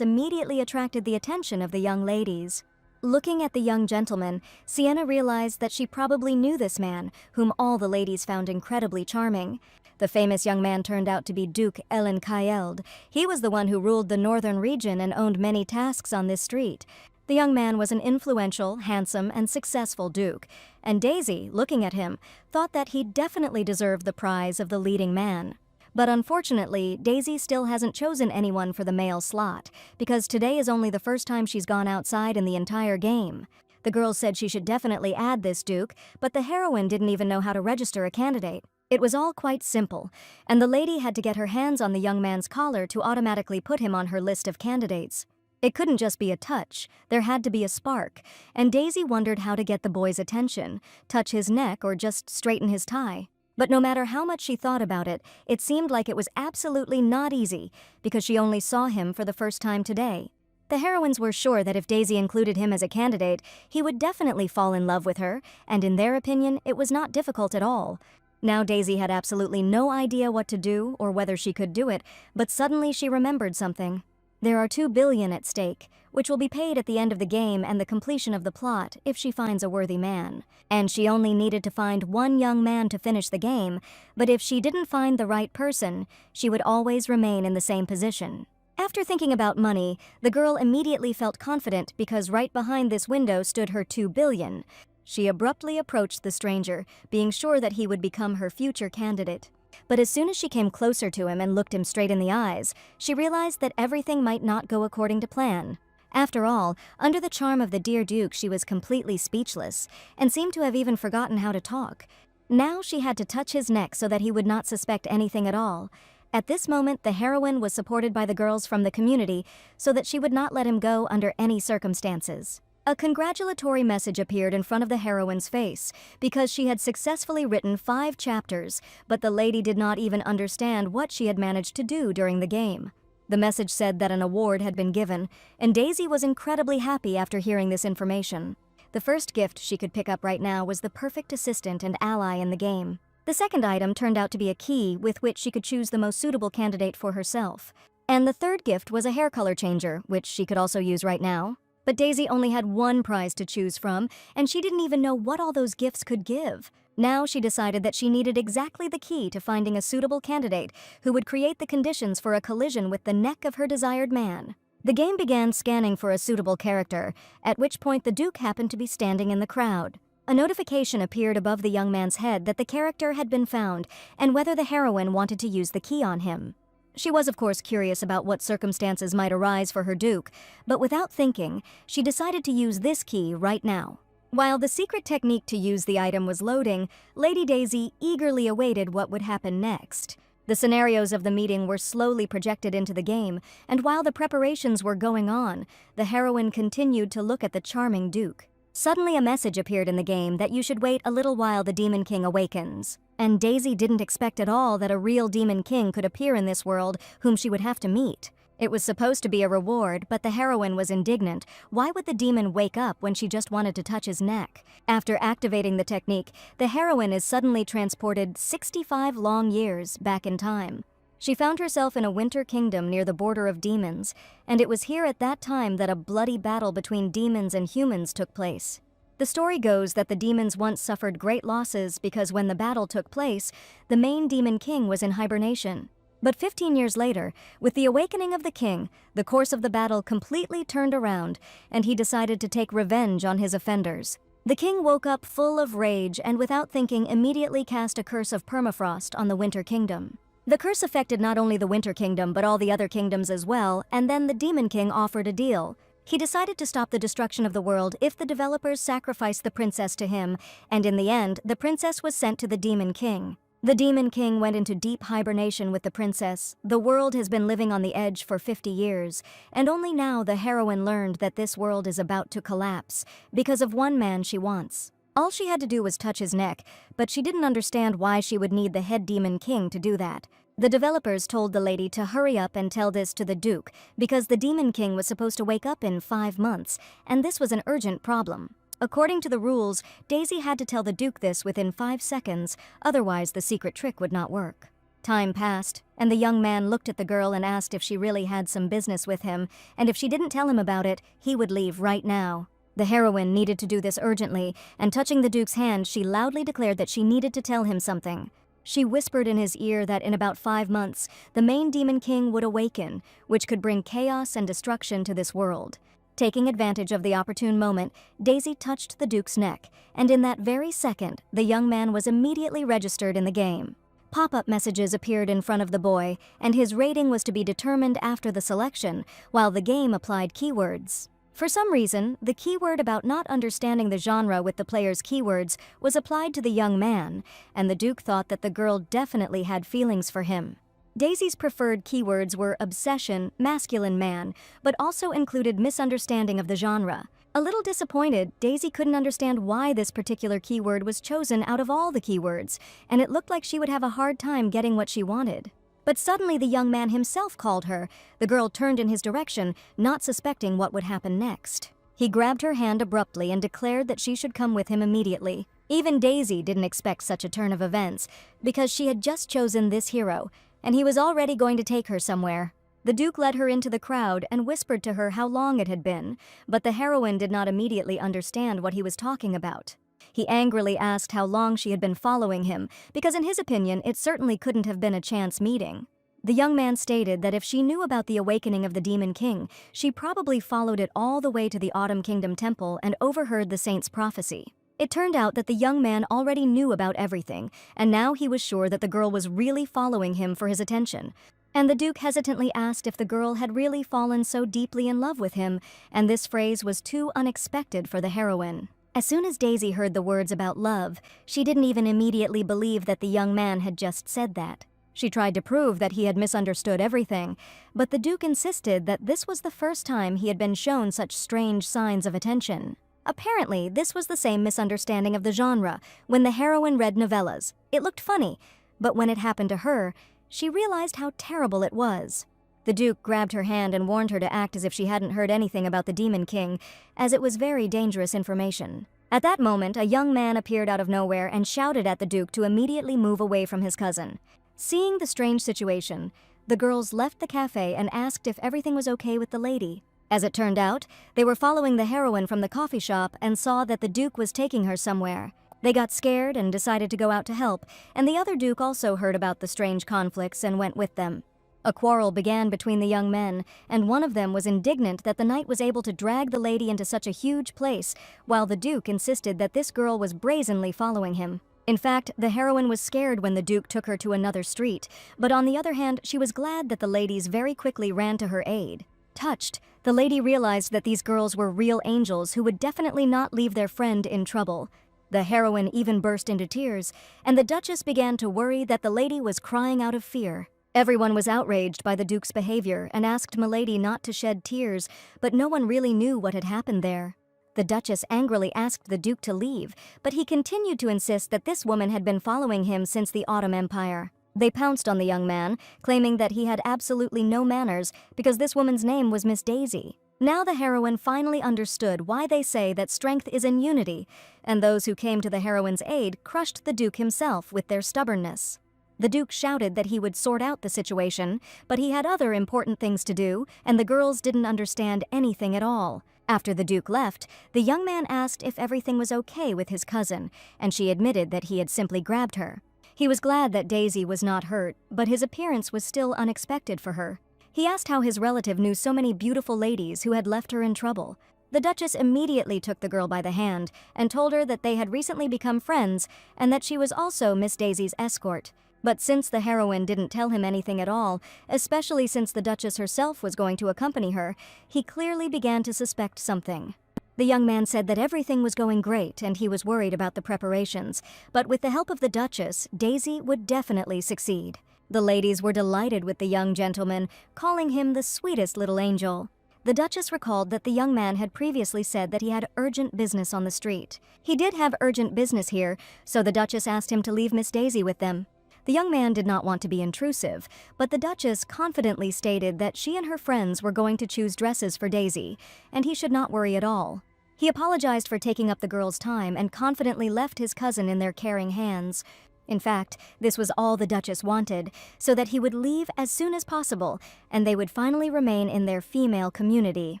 immediately attracted the attention of the young ladies. Looking at the young gentleman, Sienna realized that she probably knew this man, whom all the ladies found incredibly charming. The famous young man turned out to be Duke Ellen Kyeld. He was the one who ruled the northern region and owned many tasks on this street. The young man was an influential, handsome, and successful duke, and Daisy, looking at him, thought that he definitely deserved the prize of the leading man. But unfortunately, Daisy still hasn't chosen anyone for the male slot, because today is only the first time she's gone outside in the entire game. The girls said she should definitely add this duke, but the heroine didn't even know how to register a candidate. It was all quite simple, and the lady had to get her hands on the young man's collar to automatically put him on her list of candidates. It couldn't just be a touch, there had to be a spark, and Daisy wondered how to get the boy's attention, touch his neck or just straighten his tie. But no matter how much she thought about it, it seemed like it was absolutely not easy, because she only saw him for the first time today. The heroines were sure that if Daisy included him as a candidate, he would definitely fall in love with her, and in their opinion, it was not difficult at all. Now Daisy had absolutely no idea what to do or whether she could do it, but suddenly she remembered something. There are 2 billion at stake, which will be paid at the end of the game and the completion of the plot if she finds a worthy man. And she only needed to find one young man to finish the game, but if she didn't find the right person, she would always remain in the same position. After thinking about money, the girl immediately felt confident because right behind this window stood her 2 billion. She abruptly approached the stranger, being sure that he would become her future candidate. But as soon as she came closer to him and looked him straight in the eyes, she realized that everything might not go according to plan. After all, under the charm of the dear Duke, she was completely speechless, and seemed to have even forgotten how to talk. Now she had to touch his neck so that he would not suspect anything at all. At this moment, the heroine was supported by the girls from the community so that she would not let him go under any circumstances. A congratulatory message appeared in front of the heroine's face because she had successfully written 5 chapters, but the lady did not even understand what she had managed to do during the game. The message said that an award had been given, and Daisy was incredibly happy after hearing this information. The first gift she could pick up right now was the perfect assistant and ally in the game. The second item turned out to be a key with which she could choose the most suitable candidate for herself. And the third gift was a hair color changer, which she could also use right now. But Daisy only had one prize to choose from, and she didn't even know what all those gifts could give. Now she decided that she needed exactly the key to finding a suitable candidate who would create the conditions for a collision with the neck of her desired man. The game began scanning for a suitable character, at which point the Duke happened to be standing in the crowd. A notification appeared above the young man's head that the character had been found and whether the heroine wanted to use the key on him. She was of course curious about what circumstances might arise for her Duke, but without thinking, she decided to use this key right now. While the secret technique to use the item was loading, Lady Daisy eagerly awaited what would happen next. The scenarios of the meeting were slowly projected into the game, and while the preparations were going on, the heroine continued to look at the charming Duke. Suddenly a message appeared in the game that you should wait a little while the Demon King awakens. And Daisy didn't expect at all that a real Demon King could appear in this world whom she would have to meet. It was supposed to be a reward, but the heroine was indignant. Why would the demon wake up when she just wanted to touch his neck? After activating the technique, the heroine is suddenly transported 65 long years back in time. She found herself in a winter kingdom near the border of demons, and it was here at that time that a bloody battle between demons and humans took place. The story goes that the demons once suffered great losses because when the battle took place, the main demon king was in hibernation. But 15 years later, with the awakening of the king, the course of the battle completely turned around, and he decided to take revenge on his offenders. The king woke up full of rage and without thinking immediately cast a curse of permafrost on the Winter Kingdom. The curse affected not only the Winter Kingdom but all the other kingdoms as well, and then the Demon King offered a deal. He decided to stop the destruction of the world if the developers sacrificed the princess to him, and in the end, the princess was sent to the Demon King. The Demon King went into deep hibernation with the princess. The world has been living on the edge for 50 years, and only now the heroine learned that this world is about to collapse because of one man she wants. All she had to do was touch his neck, but she didn't understand why she would need the head demon king to do that. The developers told the lady to hurry up and tell this to the Duke, because the demon king was supposed to wake up in 5 months, and this was an urgent problem. According to the rules, Daisy had to tell the Duke this within 5 seconds, otherwise the secret trick would not work. Time passed, and the young man looked at the girl and asked if she really had some business with him, and if she didn't tell him about it, he would leave right now. The heroine needed to do this urgently, and touching the Duke's hand, she loudly declared that she needed to tell him something. She whispered in his ear that in about 5 months, the main demon king would awaken, which could bring chaos and destruction to this world. Taking advantage of the opportune moment, Daisy touched the Duke's neck, and in that very second, the young man was immediately registered in the game. Pop-up messages appeared in front of the boy, and his rating was to be determined after the selection, while the game applied keywords. For some reason, the keyword about not understanding the genre with the player's keywords was applied to the young man, and the Duke thought that the girl definitely had feelings for him. Daisy's preferred keywords were obsession, masculine man, but also included misunderstanding of the genre. A little disappointed, Daisy couldn't understand why this particular keyword was chosen out of all the keywords, and it looked like she would have a hard time getting what she wanted. But suddenly the young man himself called her. The girl turned in his direction, not suspecting what would happen next. He grabbed her hand abruptly and declared that she should come with him immediately. Even Daisy didn't expect such a turn of events, because she had just chosen this hero, and he was already going to take her somewhere. The Duke led her into the crowd and whispered to her how long it had been, but the heroine did not immediately understand what he was talking about. He angrily asked how long she had been following him, because in his opinion it certainly couldn't have been a chance meeting. The young man stated that if she knew about the awakening of the Demon King, she probably followed it all the way to the Autumn Kingdom Temple and overheard the saint's prophecy. It turned out that the young man already knew about everything, and now he was sure that the girl was really following him for his attention. And the Duke hesitantly asked if the girl had really fallen so deeply in love with him, and this phrase was too unexpected for the heroine. As soon as Daisy heard the words about love, she didn't even immediately believe that the young man had just said that. She tried to prove that he had misunderstood everything, but the Duke insisted that this was the first time he had been shown such strange signs of attention. Apparently, this was the same misunderstanding of the genre when the heroine read novellas. It looked funny, but when it happened to her, she realized how terrible it was. The Duke grabbed her hand and warned her to act as if she hadn't heard anything about the Demon King, as it was very dangerous information. At that moment, a young man appeared out of nowhere and shouted at the Duke to immediately move away from his cousin. Seeing the strange situation, the girls left the cafe and asked if everything was okay with the lady. As it turned out, they were following the heroine from the coffee shop and saw that the Duke was taking her somewhere. They got scared and decided to go out to help, and the other Duke also heard about the strange conflicts and went with them. A quarrel began between the young men, and one of them was indignant that the knight was able to drag the lady into such a huge place, while the Duke insisted that this girl was brazenly following him. In fact, the heroine was scared when the Duke took her to another street, but on the other hand, she was glad that the ladies very quickly ran to her aid. Touched, the lady realized that these girls were real angels who would definitely not leave their friend in trouble. The heroine even burst into tears, and the Duchess began to worry that the lady was crying out of fear. Everyone was outraged by the Duke's behavior and asked Milady not to shed tears, but no one really knew what had happened there. The Duchess angrily asked the Duke to leave, but he continued to insist that this woman had been following him since the Autumn Empire. They pounced on the young man, claiming that he had absolutely no manners because this woman's name was Miss Daisy. Now the heroine finally understood why they say that strength is in unity, and those who came to the heroine's aid crushed the Duke himself with their stubbornness. The Duke shouted that he would sort out the situation, but he had other important things to do, and the girls didn't understand anything at all. After the Duke left, the young man asked if everything was okay with his cousin, and she admitted that he had simply grabbed her. He was glad that Daisy was not hurt, but his appearance was still unexpected for her. He asked how his relative knew so many beautiful ladies who had left her in trouble. The Duchess immediately took the girl by the hand and told her that they had recently become friends and that she was also Miss Daisy's escort. But since the heroine didn't tell him anything at all, especially since the Duchess herself was going to accompany her, he clearly began to suspect something. The young man said that everything was going great and he was worried about the preparations, but with the help of the Duchess, Daisy would definitely succeed. The ladies were delighted with the young gentleman, calling him the sweetest little angel. The Duchess recalled that the young man had previously said that he had urgent business on the street. He did have urgent business here, so the Duchess asked him to leave Miss Daisy with them. The young man did not want to be intrusive, but the Duchess confidently stated that she and her friends were going to choose dresses for Daisy, and he should not worry at all. He apologized for taking up the girl's time and confidently left his cousin in their caring hands. In fact, this was all the Duchess wanted, so that he would leave as soon as possible, and they would finally remain in their female community.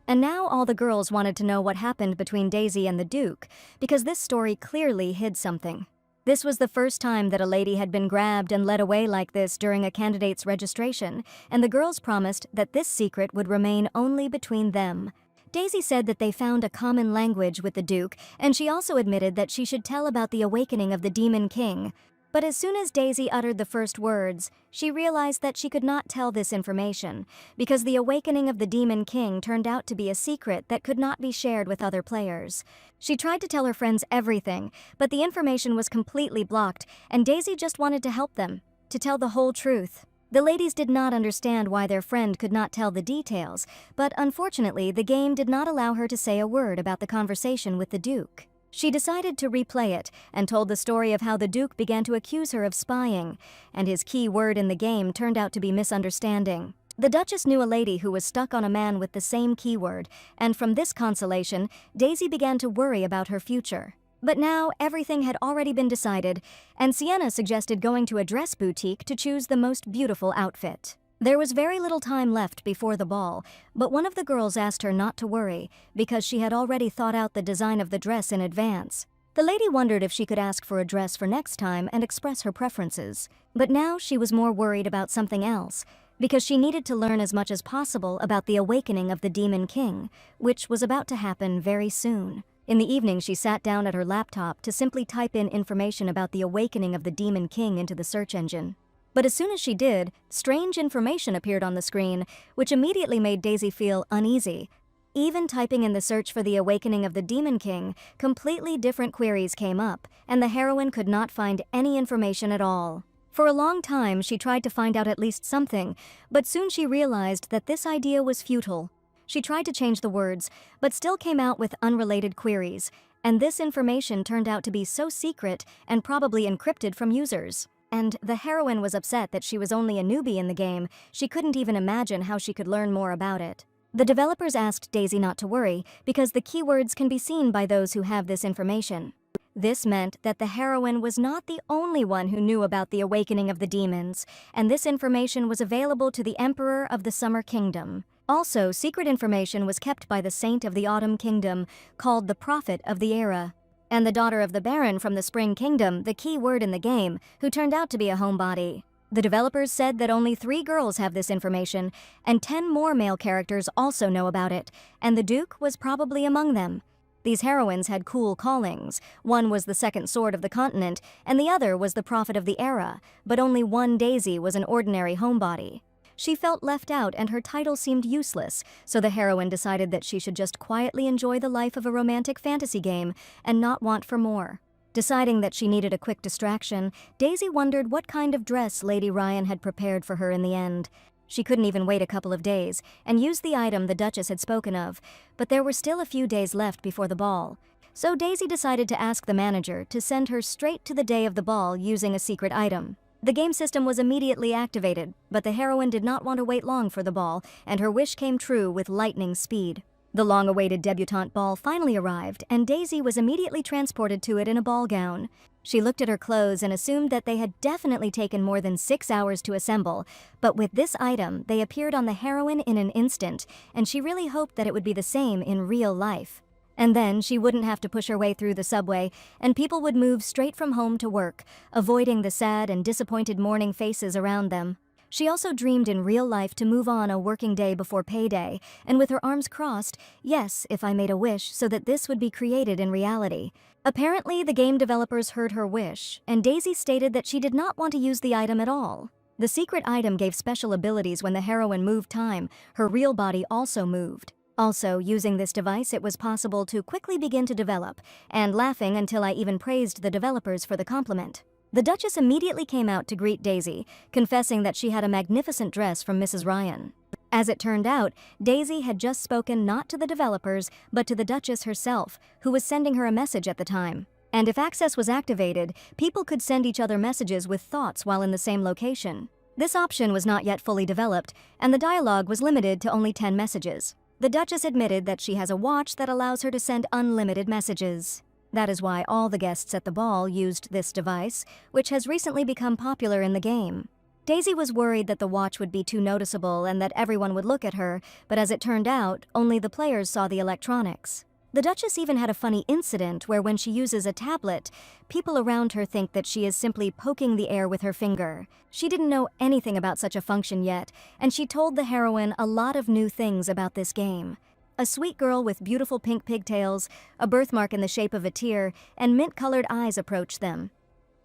And now all the girls wanted to know what happened between Daisy and the Duke, because this story clearly hid something. This was the first time that a lady had been grabbed and led away like this during a candidate's registration, and the girls promised that this secret would remain only between them. Daisy said that they found a common language with the Duke, and she also admitted that she should tell about the awakening of the Demon King. But as soon as Daisy uttered the first words, she realized that she could not tell this information, because the awakening of the Demon King turned out to be a secret that could not be shared with other players. She tried to tell her friends everything, but the information was completely blocked, and Daisy just wanted to help them, to tell the whole truth. The ladies did not understand why their friend could not tell the details, but unfortunately the game did not allow her to say a word about the conversation with the Duke. She decided to replay it and told the story of how the Duke began to accuse her of spying, and his key word in the game turned out to be misunderstanding. The Duchess knew a lady who was stuck on a man with the same keyword, and from this consolation, Daisy began to worry about her future. But now everything had already been decided, and Sienna suggested going to a dress boutique to choose the most beautiful outfit. There was very little time left before the ball, but one of the girls asked her not to worry, because she had already thought out the design of the dress in advance. The lady wondered if she could ask for a dress for next time and express her preferences. But now she was more worried about something else, because she needed to learn as much as possible about the awakening of the Demon King, which was about to happen very soon. In the evening, she sat down at her laptop to simply type in information about the awakening of the Demon King into the search engine. But as soon as she did, strange information appeared on the screen, which immediately made Daisy feel uneasy. Even typing in the search for the awakening of the Demon King, completely different queries came up, and the heroine could not find any information at all. For a long time, she tried to find out at least something, but soon she realized that this idea was futile. She tried to change the words, but still came out with unrelated queries, and this information turned out to be so secret and probably encrypted from users. And the heroine was upset that she was only a newbie in the game. She couldn't even imagine how she could learn more about it. The developers asked Daisy not to worry, because the keywords can be seen by those who have this information. This meant that the heroine was not the only one who knew about the awakening of the demons, and this information was available to the Emperor of the Summer Kingdom. Also, secret information was kept by the Saint of the Autumn Kingdom, called the Prophet of the Era, and the daughter of the Baron from the Spring Kingdom, the key word in the game, who turned out to be a homebody. The developers said that only 3 girls have this information, and 10 more male characters also know about it, and the Duke was probably among them. These heroines had cool callings. One was the Second Sword of the Continent, and the other was the Prophet of the Era, but only one Daisy was an ordinary homebody. She felt left out and her title seemed useless, so the heroine decided that she should just quietly enjoy the life of a romantic fantasy game and not want for more. Deciding that she needed a quick distraction, Daisy wondered what kind of dress Lady Ryan had prepared for her in the end. She couldn't even wait a couple of days and used the item the Duchess had spoken of, but there were still a few days left before the ball. So Daisy decided to ask the manager to send her straight to the day of the ball using a secret item. The game system was immediately activated, but the heroine did not want to wait long for the ball, and her wish came true with lightning speed. The long-awaited debutante ball finally arrived, and Daisy was immediately transported to it in a ball gown. She looked at her clothes and assumed that they had definitely taken more than 6 hours to assemble, but with this item, they appeared on the heroine in an instant, and she really hoped that it would be the same in real life. And then she wouldn't have to push her way through the subway, and people would move straight from home to work, avoiding the sad and disappointed morning faces around them. She also dreamed in real life to move on a working day before payday, and with her arms crossed, yes, if I made a wish, so that this would be created in reality. Apparently, the game developers heard her wish, and Daisy stated that she did not want to use the item at all. The secret item gave special abilities when the heroine moved time. Her real body also moved. Also, using this device, it was possible to quickly begin to develop, and laughing until I even praised the developers for the compliment. The Duchess immediately came out to greet Daisy, confessing that she had a magnificent dress from Mrs. Ryan. As it turned out, Daisy had just spoken not to the developers, but to the Duchess herself, who was sending her a message at the time. And if access was activated, people could send each other messages with thoughts while in the same location. This option was not yet fully developed, and the dialogue was limited to only 10 messages. The Duchess admitted that she has a watch that allows her to send unlimited messages. That is why all the guests at the ball used this device, which has recently become popular in the game. Daisy was worried that the watch would be too noticeable and that everyone would look at her, but as it turned out, only the players saw the electronics. The Duchess even had a funny incident where when she uses a tablet, people around her think that she is simply poking the air with her finger. She didn't know anything about such a function yet, and she told the heroine a lot of new things about this game. A sweet girl with beautiful pink pigtails, a birthmark in the shape of a tear, and mint-colored eyes approached them.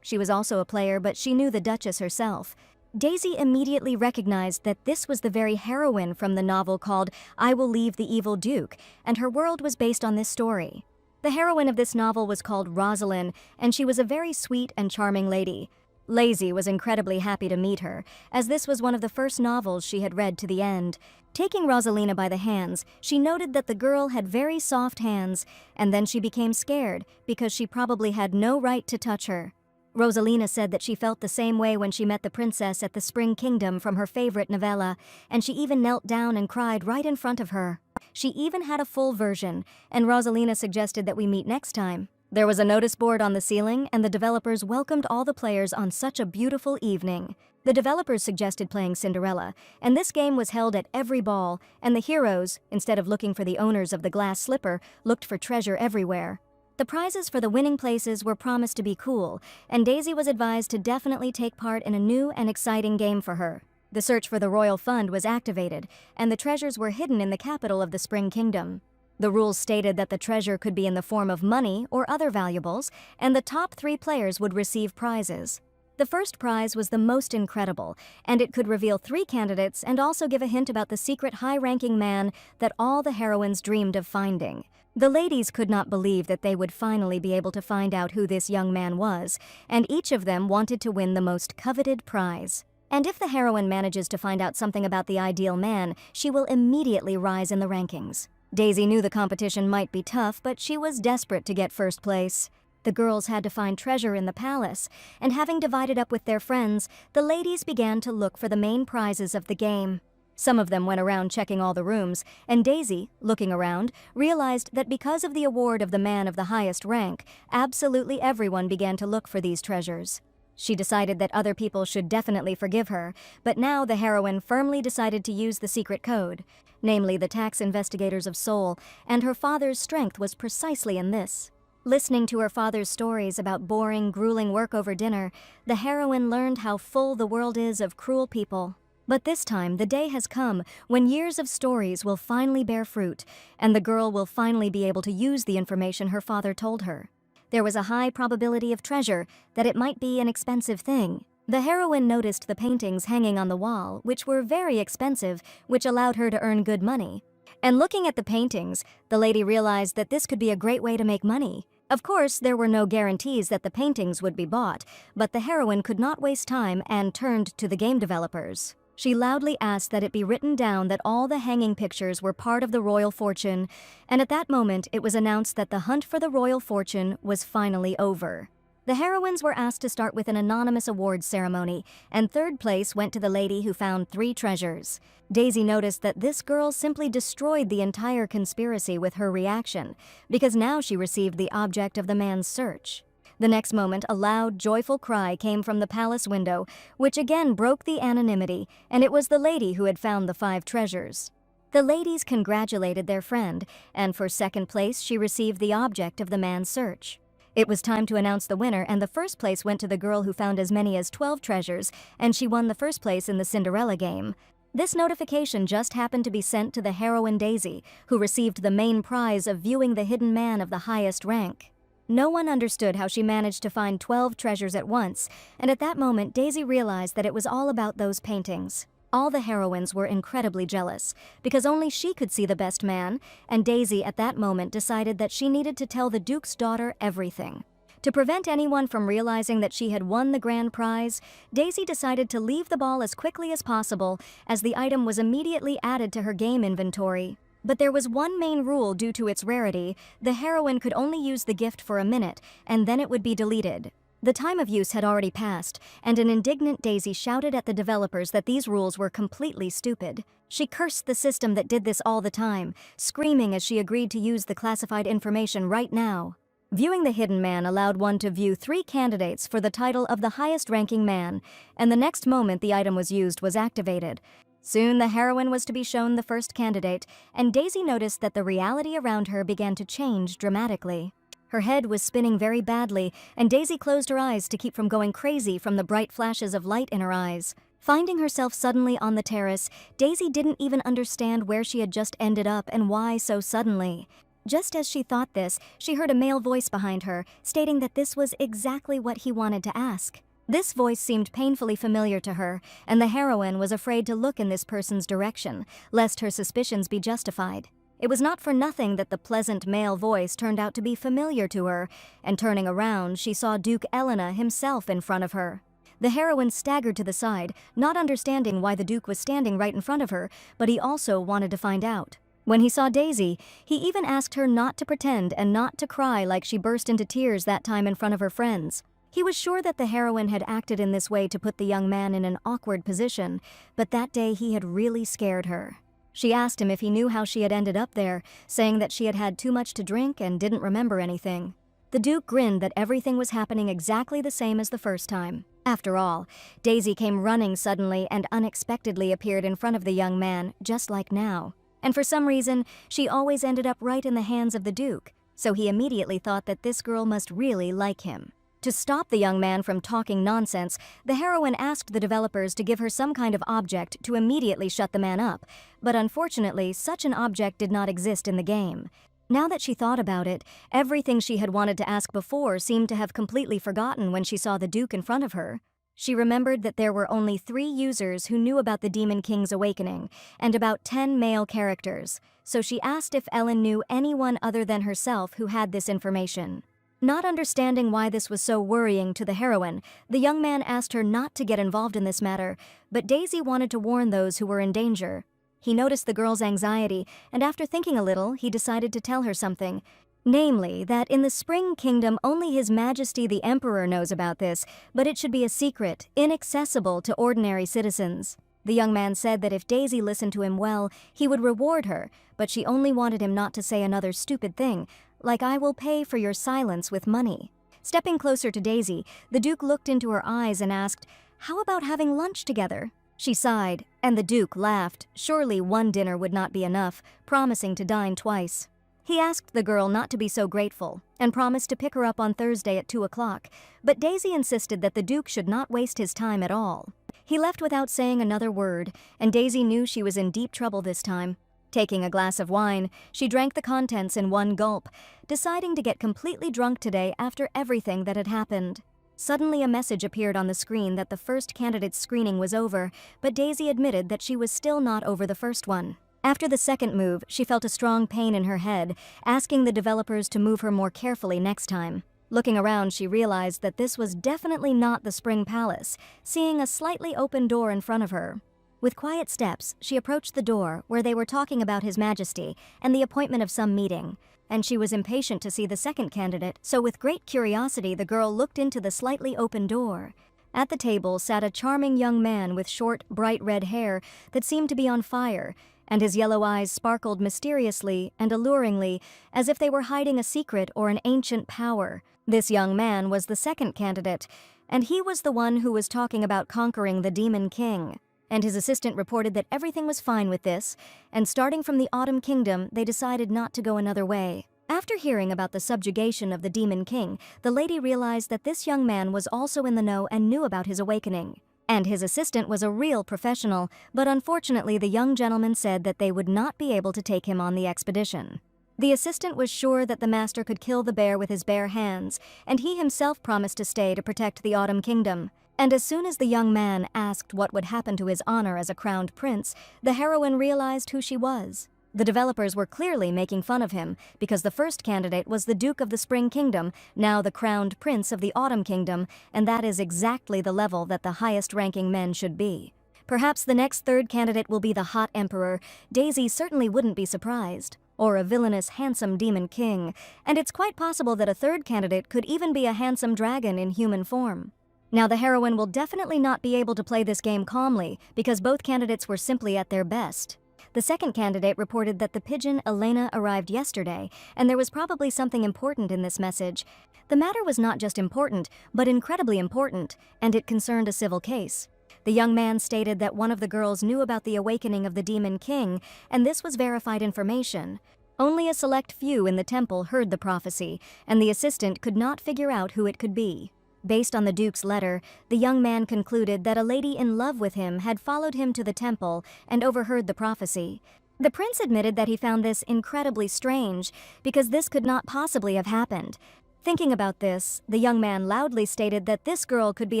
She was also a player, but she knew the Duchess herself. Daisy immediately recognized that this was the very heroine from the novel called I Will Leave the Evil Duke, and her world was based on this story. The heroine of this novel was called Rosalind, and she was a very sweet and charming lady. Lazy was incredibly happy to meet her, as this was one of the first novels she had read to the end. Taking Rosalina by the hands, she noted that the girl had very soft hands, and then she became scared because she probably had no right to touch her. Rosalina said that she felt the same way when she met the princess at the Spring Kingdom from her favorite novella, and she even knelt down and cried right in front of her. She even had a full version, and Rosalina suggested that we meet next time. There was a notice board on the ceiling, and the developers welcomed all the players on such a beautiful evening. The developers suggested playing Cinderella, and this game was held at every ball, and the heroes, instead of looking for the owners of the glass slipper, looked for treasure everywhere. The prizes for the winning places were promised to be cool, and Daisy was advised to definitely take part in a new and exciting game for her. The search for the royal fund was activated, and the treasures were hidden in the capital of the Spring Kingdom. The rules stated that the treasure could be in the form of money or other valuables, and the top 3 players would receive prizes. The first prize was the most incredible, and it could reveal 3 candidates and also give a hint about the secret high-ranking man that all the heroines dreamed of finding. The ladies could not believe that they would finally be able to find out who this young man was, and each of them wanted to win the most coveted prize. And if the heroine manages to find out something about the ideal man, she will immediately rise in the rankings. Daisy knew the competition might be tough, but she was desperate to get first place. The girls had to find treasure in the palace, and having divided up with their friends, the ladies began to look for the main prizes of the game. Some of them went around checking all the rooms, and Daisy, looking around, realized that because of the award of the man of the highest rank, absolutely everyone began to look for these treasures. She decided that other people should definitely forgive her, but now the heroine firmly decided to use the secret code, namely the tax investigators of Seoul, and her father's strength was precisely in this. Listening to her father's stories about boring, grueling work over dinner, the heroine learned how full the world is of cruel people. But this time, the day has come when years of stories will finally bear fruit, and the girl will finally be able to use the information her father told her. There was a high probability of treasure, that it might be an expensive thing. The heroine noticed the paintings hanging on the wall, which were very expensive, which allowed her to earn good money. And looking at the paintings, the lady realized that this could be a great way to make money. Of course, there were no guarantees that the paintings would be bought, but the heroine could not waste time and turned to the game developers. She loudly asked that it be written down that all the hanging pictures were part of the royal fortune, and at that moment it was announced that the hunt for the royal fortune was finally over. The heroines were asked to start with an anonymous awards ceremony, and third place went to the lady who found 3 treasures. Daisy noticed that this girl simply destroyed the entire conspiracy with her reaction, because now she received the object of the man's search. The next moment, a loud, joyful cry came from the palace window, which again broke the anonymity, and it was the lady who had found the 5 treasures. The ladies congratulated their friend, and for second place she received the object of the man's search. It was time to announce the winner, and the first place went to the girl who found as many as 12 treasures, and she won the first place in the Cinderella game. This notification just happened to be sent to the heroine Daisy, who received the main prize of viewing the hidden man of the highest rank. No one understood how she managed to find 12 treasures at once, and at that moment Daisy realized that it was all about those paintings. All the heroines were incredibly jealous, because only she could see the best man, and Daisy at that moment decided that she needed to tell the Duke's daughter everything. To prevent anyone from realizing that she had won the grand prize, Daisy decided to leave the ball as quickly as possible, as the item was immediately added to her game inventory. But there was one main rule due to its rarity: the heroine could only use the gift for a minute, and then it would be deleted. The time of use had already passed, and an indignant Daisy shouted at the developers that these rules were completely stupid. She cursed the system that did this all the time, screaming as she agreed to use the classified information right now. Viewing the hidden man allowed one to view 3 candidates for the title of the highest-ranking man, and the next moment the item was used was activated. Soon the heroine was to be shown the first candidate, and Daisy noticed that the reality around her began to change dramatically. Her head was spinning very badly, and Daisy closed her eyes to keep from going crazy from the bright flashes of light in her eyes. Finding herself suddenly on the terrace, Daisy didn't even understand where she had just ended up and why so suddenly. Just as she thought this, she heard a male voice behind her, stating that this was exactly what he wanted to ask. This voice seemed painfully familiar to her, and the heroine was afraid to look in this person's direction, lest her suspicions be justified. It was not for nothing that the pleasant male voice turned out to be familiar to her, and turning around, she saw Duke Elena himself in front of her. The heroine staggered to the side, not understanding why the Duke was standing right in front of her, but he also wanted to find out. When he saw Daisy, he even asked her not to pretend and not to cry like she burst into tears that time in front of her friends. He was sure that the heroine had acted in this way to put the young man in an awkward position, but that day he had really scared her. She asked him if he knew how she had ended up there, saying that she had had too much to drink and didn't remember anything. The Duke grinned that everything was happening exactly the same as the first time. After all, Daisy came running suddenly and unexpectedly appeared in front of the young man, just like now. And for some reason, she always ended up right in the hands of the Duke, so he immediately thought that this girl must really like him. To stop the young man from talking nonsense, the heroine asked the developers to give her some kind of object to immediately shut the man up, but unfortunately, such an object did not exist in the game. Now that she thought about it, everything she had wanted to ask before seemed to have completely forgotten when she saw the Duke in front of her. She remembered that there were only 3 users who knew about the Demon King's awakening, and about 10 male characters, so she asked if Ellen knew anyone other than herself who had this information. Not understanding why this was so worrying to the heroine, the young man asked her not to get involved in this matter, but Daisy wanted to warn those who were in danger. He noticed the girl's anxiety, and after thinking a little, he decided to tell her something. Namely, that in the Spring Kingdom only His Majesty the Emperor knows about this, but it should be a secret, inaccessible to ordinary citizens. The young man said that if Daisy listened to him well, he would reward her, but she only wanted him not to say another stupid thing, like "I will pay for your silence with money." Stepping closer to Daisy, the Duke looked into her eyes and asked, "How about having lunch together?" She sighed, and the Duke laughed. Surely one dinner would not be enough, promising to dine twice. He asked the girl not to be so grateful, and promised to pick her up on Thursday at 2 o'clock, but Daisy insisted that the Duke should not waste his time at all. He left without saying another word, and Daisy knew she was in deep trouble this time. Taking a glass of wine, she drank the contents in one gulp, deciding to get completely drunk today after everything that had happened. Suddenly a message appeared on the screen that the first candidate's screening was over, but Daisy admitted that she was still not over the first one. After the second move, she felt a strong pain in her head, asking the developers to move her more carefully next time. Looking around, she realized that this was definitely not the Spring Palace, seeing a slightly open door in front of her. With quiet steps, she approached the door, where they were talking about His Majesty and the appointment of some meeting, and she was impatient to see the second candidate, so with great curiosity the girl looked into the slightly open door. At the table sat a charming young man with short, bright red hair that seemed to be on fire, and his yellow eyes sparkled mysteriously and alluringly, as if they were hiding a secret or an ancient power. This young man was the second candidate, and he was the one who was talking about conquering the Demon King. And his assistant reported that everything was fine with this, and starting from the Autumn Kingdom, they decided not to go another way. After hearing about the subjugation of the Demon King, the lady realized that this young man was also in the know and knew about his awakening. And his assistant was a real professional, but unfortunately the young gentleman said that they would not be able to take him on the expedition. The assistant was sure that the master could kill the bear with his bare hands, and he himself promised to stay to protect the Autumn Kingdom. And as soon as the young man asked what would happen to his honor as a crowned prince, the heroine realized who she was. The developers were clearly making fun of him, because the first candidate was the Duke of the Spring Kingdom, now the crowned Prince of the Autumn Kingdom, and that is exactly the level that the highest-ranking men should be. Perhaps the next third candidate will be the Hot Emperor. Daisy certainly wouldn't be surprised. Or a villainous handsome demon king, and it's quite possible that a third candidate could even be a handsome dragon in human form. Now the heroine will definitely not be able to play this game calmly, because both candidates were simply at their best. The second candidate reported that the pigeon Elena arrived yesterday, and there was probably something important in this message. The matter was not just important, but incredibly important, and it concerned a civil case. The young man stated that one of the girls knew about the awakening of the Demon King, and this was verified information. Only a select few in the temple heard the prophecy, and the assistant could not figure out who it could be. Based on the Duke's letter, the young man concluded that a lady in love with him had followed him to the temple and overheard the prophecy. The prince admitted that he found this incredibly strange, because this could not possibly have happened. Thinking about this, the young man loudly stated that this girl could be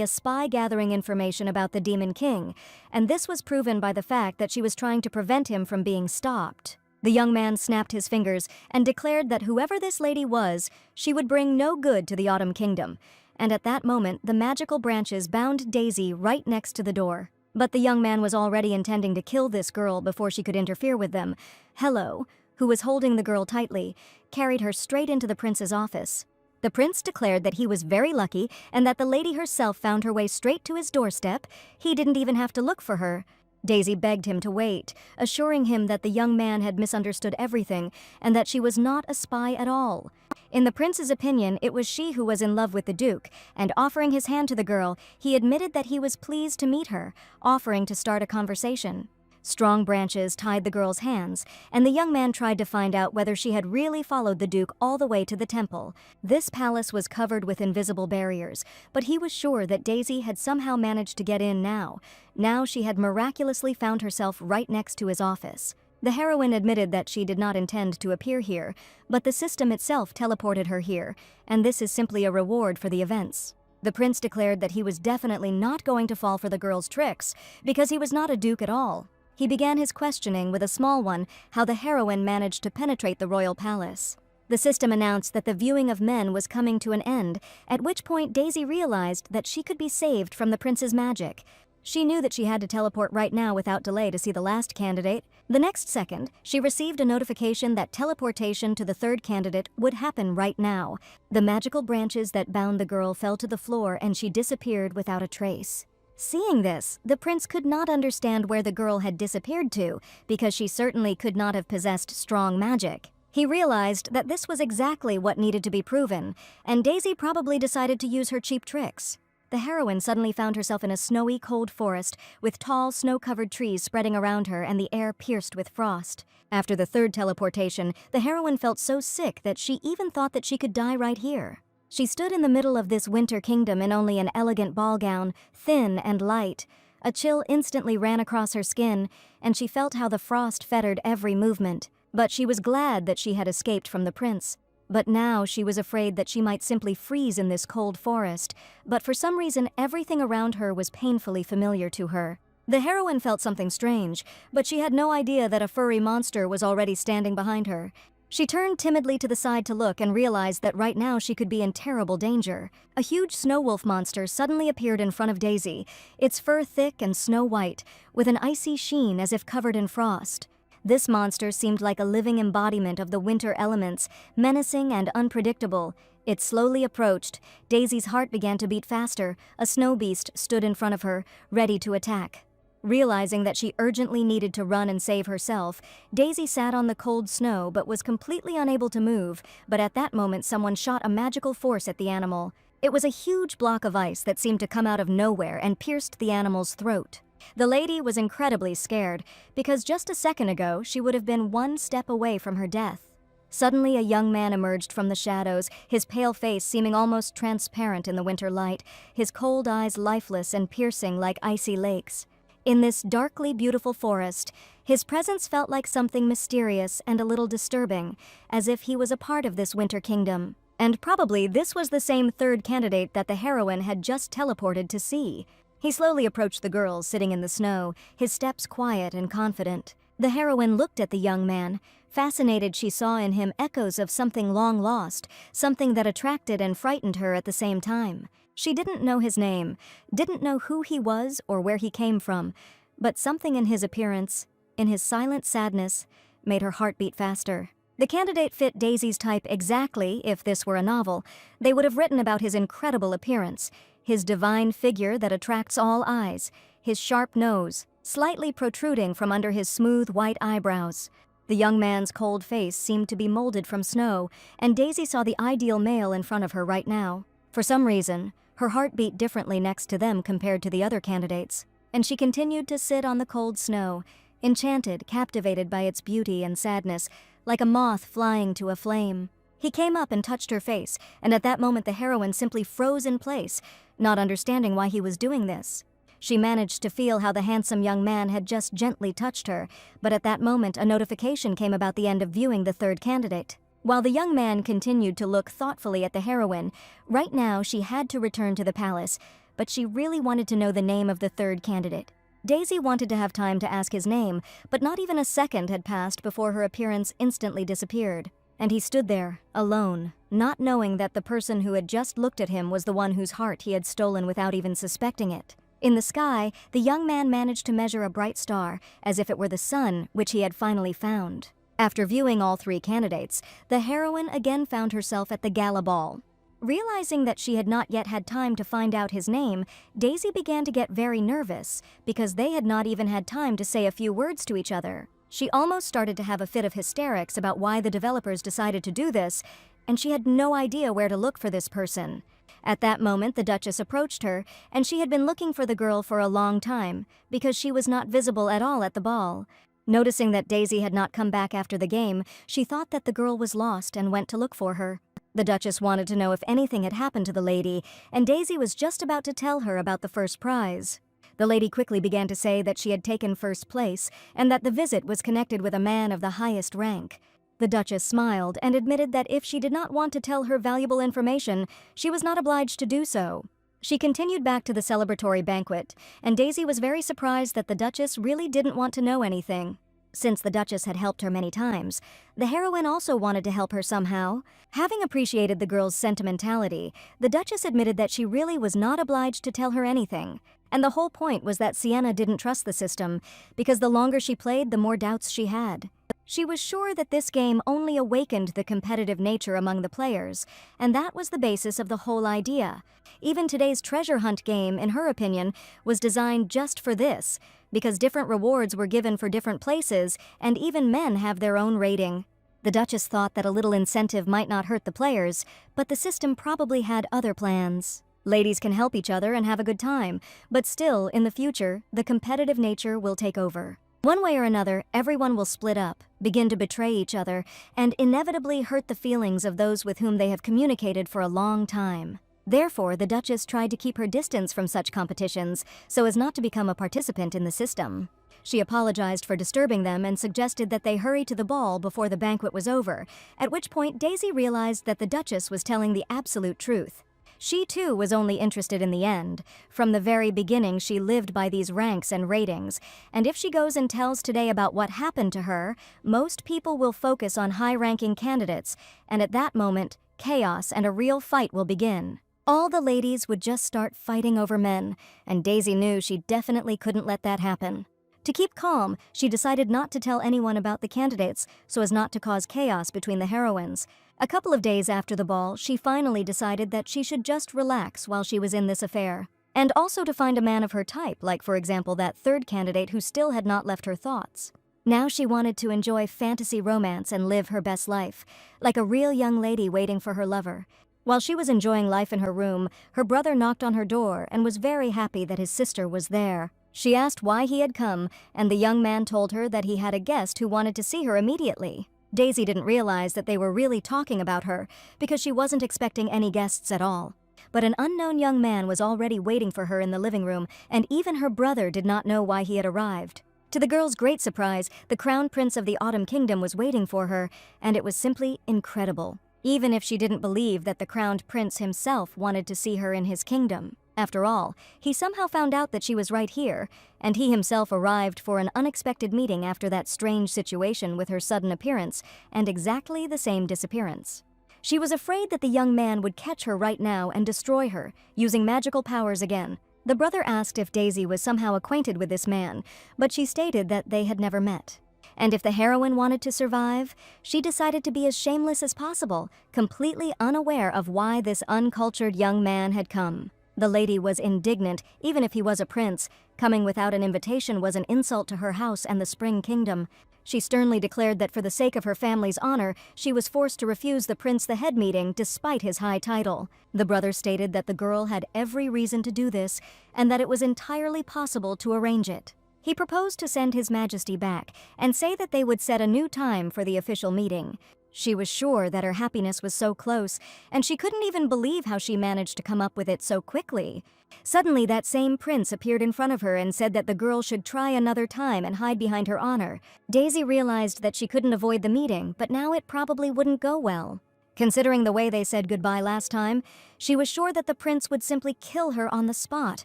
a spy gathering information about the Demon King, and this was proven by the fact that she was trying to prevent him from being stopped. The young man snapped his fingers and declared that whoever this lady was, she would bring no good to the Autumn Kingdom. And at that moment, the magical branches bound Daisy right next to the door. But the young man was already intending to kill this girl before she could interfere with them. Hello, who was holding the girl tightly, carried her straight into the prince's office. The prince declared that he was very lucky and that the lady herself found her way straight to his doorstep. He didn't even have to look for her. Daisy begged him to wait, assuring him that the young man had misunderstood everything and that she was not a spy at all. In the prince's opinion, it was she who was in love with the Duke, and offering his hand to the girl, he admitted that he was pleased to meet her, offering to start a conversation. Strong branches tied the girl's hands, and the young man tried to find out whether she had really followed the Duke all the way to the temple. This palace was covered with invisible barriers, but he was sure that Daisy had somehow managed to get in now. Now she had miraculously found herself right next to his office. The heroine admitted that she did not intend to appear here, but the system itself teleported her here, and this is simply a reward for the events. The prince declared that he was definitely not going to fall for the girl's tricks, because he was not a duke at all. He began his questioning with a small one, how the heroine managed to penetrate the royal palace. The system announced that the viewing of men was coming to an end, at which point Daisy realized that she could be saved from the prince's magic. She knew that she had to teleport right now without delay to see the last candidate. The next second, she received a notification that teleportation to the third candidate would happen right now. The magical branches that bound the girl fell to the floor and she disappeared without a trace. Seeing this, the prince could not understand where the girl had disappeared to, because she certainly could not have possessed strong magic. He realized that this was exactly what needed to be proven, and Daisy probably decided to use her cheap tricks. The heroine suddenly found herself in a snowy, cold forest, with tall, snow-covered trees spreading around her and the air pierced with frost. After the third teleportation, the heroine felt so sick that she even thought that she could die right here. She stood in the middle of this winter kingdom in only an elegant ball gown, thin and light. A chill instantly ran across her skin, and she felt how the frost fettered every movement. But she was glad that she had escaped from the prince. But now she was afraid that she might simply freeze in this cold forest, but for some reason everything around her was painfully familiar to her. The heroine felt something strange, but she had no idea that a furry monster was already standing behind her. She turned timidly to the side to look and realized that right now she could be in terrible danger. A huge snow wolf monster suddenly appeared in front of Daisy, its fur thick and snow-white, with an icy sheen as if covered in frost. This monster seemed like a living embodiment of the winter elements, menacing and unpredictable. It slowly approached. Daisy's heart began to beat faster. A snow beast stood in front of her, ready to attack. Realizing that she urgently needed to run and save herself, Daisy sat on the cold snow but was completely unable to move, but at that moment someone shot a magical force at the animal. It was a huge block of ice that seemed to come out of nowhere and pierced the animal's throat. The lady was incredibly scared, because just a second ago she would have been one step away from her death. Suddenly a young man emerged from the shadows, his pale face seeming almost transparent in the winter light, his cold eyes lifeless and piercing like icy lakes. In this darkly beautiful forest, his presence felt like something mysterious and a little disturbing, as if he was a part of this winter kingdom. And probably this was the same third candidate that the heroine had just teleported to see. He slowly approached the girl sitting in the snow, his steps quiet and confident. The heroine looked at the young man. Fascinated, she saw in him echoes of something long lost, something that attracted and frightened her at the same time. She didn't know his name, didn't know who he was or where he came from, but something in his appearance, in his silent sadness, made her heart beat faster. The candidate fit Daisy's type exactly. If this were a novel, they would have written about his incredible appearance, his divine figure that attracts all eyes, his sharp nose, slightly protruding from under his smooth white eyebrows. The young man's cold face seemed to be molded from snow, and Daisy saw the ideal male in front of her right now. For some reason, her heart beat differently next to them compared to the other candidates, and she continued to sit on the cold snow, enchanted, captivated by its beauty and sadness, like a moth flying to a flame. He came up and touched her face, and at that moment the heroine simply froze in place, not understanding why he was doing this. She managed to feel how the handsome young man had just gently touched her, but at that moment a notification came about the end of viewing the third candidate. While the young man continued to look thoughtfully at the heroine, right now she had to return to the palace, but she really wanted to know the name of the third candidate. Daisy wanted to have time to ask his name, but not even a second had passed before her appearance instantly disappeared. And he stood there, alone, not knowing that the person who had just looked at him was the one whose heart he had stolen without even suspecting it. In the sky, the young man managed to measure a bright star, as if it were the sun, which he had finally found. After viewing all three candidates, the heroine again found herself at the gala ball. Realizing that she had not yet had time to find out his name, Daisy began to get very nervous, because they had not even had time to say a few words to each other. She almost started to have a fit of hysterics about why the developers decided to do this, and she had no idea where to look for this person. At that moment, the Duchess approached her, and she had been looking for the girl for a long time, because she was not visible at all at the ball. Noticing that Daisy had not come back after the game, she thought that the girl was lost and went to look for her. The Duchess wanted to know if anything had happened to the lady, and Daisy was just about to tell her about the first prize. The lady quickly began to say that she had taken first place, and that the visit was connected with a man of the highest rank. The Duchess smiled and admitted that if she did not want to tell her valuable information, she was not obliged to do so. She continued back to the celebratory banquet, and Daisy was very surprised that the Duchess really didn't want to know anything. Since the Duchess had helped her many times, the heroine also wanted to help her somehow. Having appreciated the girl's sentimentality, the Duchess admitted that she really was not obliged to tell her anything. And the whole point was that Sienna didn't trust the system, because the longer she played, the more doubts she had. She was sure that this game only awakened the competitive nature among the players, and that was the basis of the whole idea. Even today's treasure hunt game, in her opinion, was designed just for this, because different rewards were given for different places, and even men have their own rating. The Duchess thought that a little incentive might not hurt the players, but the system probably had other plans. Ladies can help each other and have a good time, but still, in the future, the competitive nature will take over. One way or another, everyone will split up, begin to betray each other, and inevitably hurt the feelings of those with whom they have communicated for a long time. Therefore, the Duchess tried to keep her distance from such competitions so as not to become a participant in the system. She apologized for disturbing them and suggested that they hurry to the ball before the banquet was over, at which point Daisy realized that the Duchess was telling the absolute truth. She too was only interested in the end. From the very beginning she lived by these ranks and ratings, and if she goes and tells today about what happened to her, most people will focus on high-ranking candidates, and at that moment, chaos and a real fight will begin. All the ladies would just start fighting over men, and Daisy knew she definitely couldn't let that happen. To keep calm, she decided not to tell anyone about the candidates so as not to cause chaos between the heroines. A couple of days after the ball, she finally decided that she should just relax while she was in this affair. And also to find a man of her type, like for example that third candidate who still had not left her thoughts. Now she wanted to enjoy fantasy romance and live her best life, like a real young lady waiting for her lover. While she was enjoying life in her room, her brother knocked on her door and was very happy that his sister was there. She asked why he had come, and the young man told her that he had a guest who wanted to see her immediately. Daisy didn't realize that they were really talking about her, because she wasn't expecting any guests at all. But an unknown young man was already waiting for her in the living room, and even her brother did not know why he had arrived. To the girl's great surprise, the Crown Prince of the Autumn Kingdom was waiting for her, and it was simply incredible. Even if she didn't believe that the Crowned Prince himself wanted to see her in his kingdom. After all, he somehow found out that she was right here, and he himself arrived for an unexpected meeting after that strange situation with her sudden appearance and exactly the same disappearance. She was afraid that the young man would catch her right now and destroy her, using magical powers again. The brother asked if Daisy was somehow acquainted with this man, but she stated that they had never met. And if the heroine wanted to survive, she decided to be as shameless as possible, completely unaware of why this uncultured young man had come. The lady was indignant, even if he was a prince. Coming without an invitation was an insult to her house and the Spring Kingdom. She sternly declared that for the sake of her family's honor, she was forced to refuse the prince the head meeting despite his high title. The brother stated that the girl had every reason to do this, and that it was entirely possible to arrange it. He proposed to send His Majesty back and say that they would set a new time for the official meeting. She was sure that her happiness was so close, and she couldn't even believe how she managed to come up with it so quickly. Suddenly, that same prince appeared in front of her and said that the girl should try another time and hide behind her honor. Daisy realized that she couldn't avoid the meeting, but now it probably wouldn't go well. Considering the way they said goodbye last time, she was sure that the prince would simply kill her on the spot.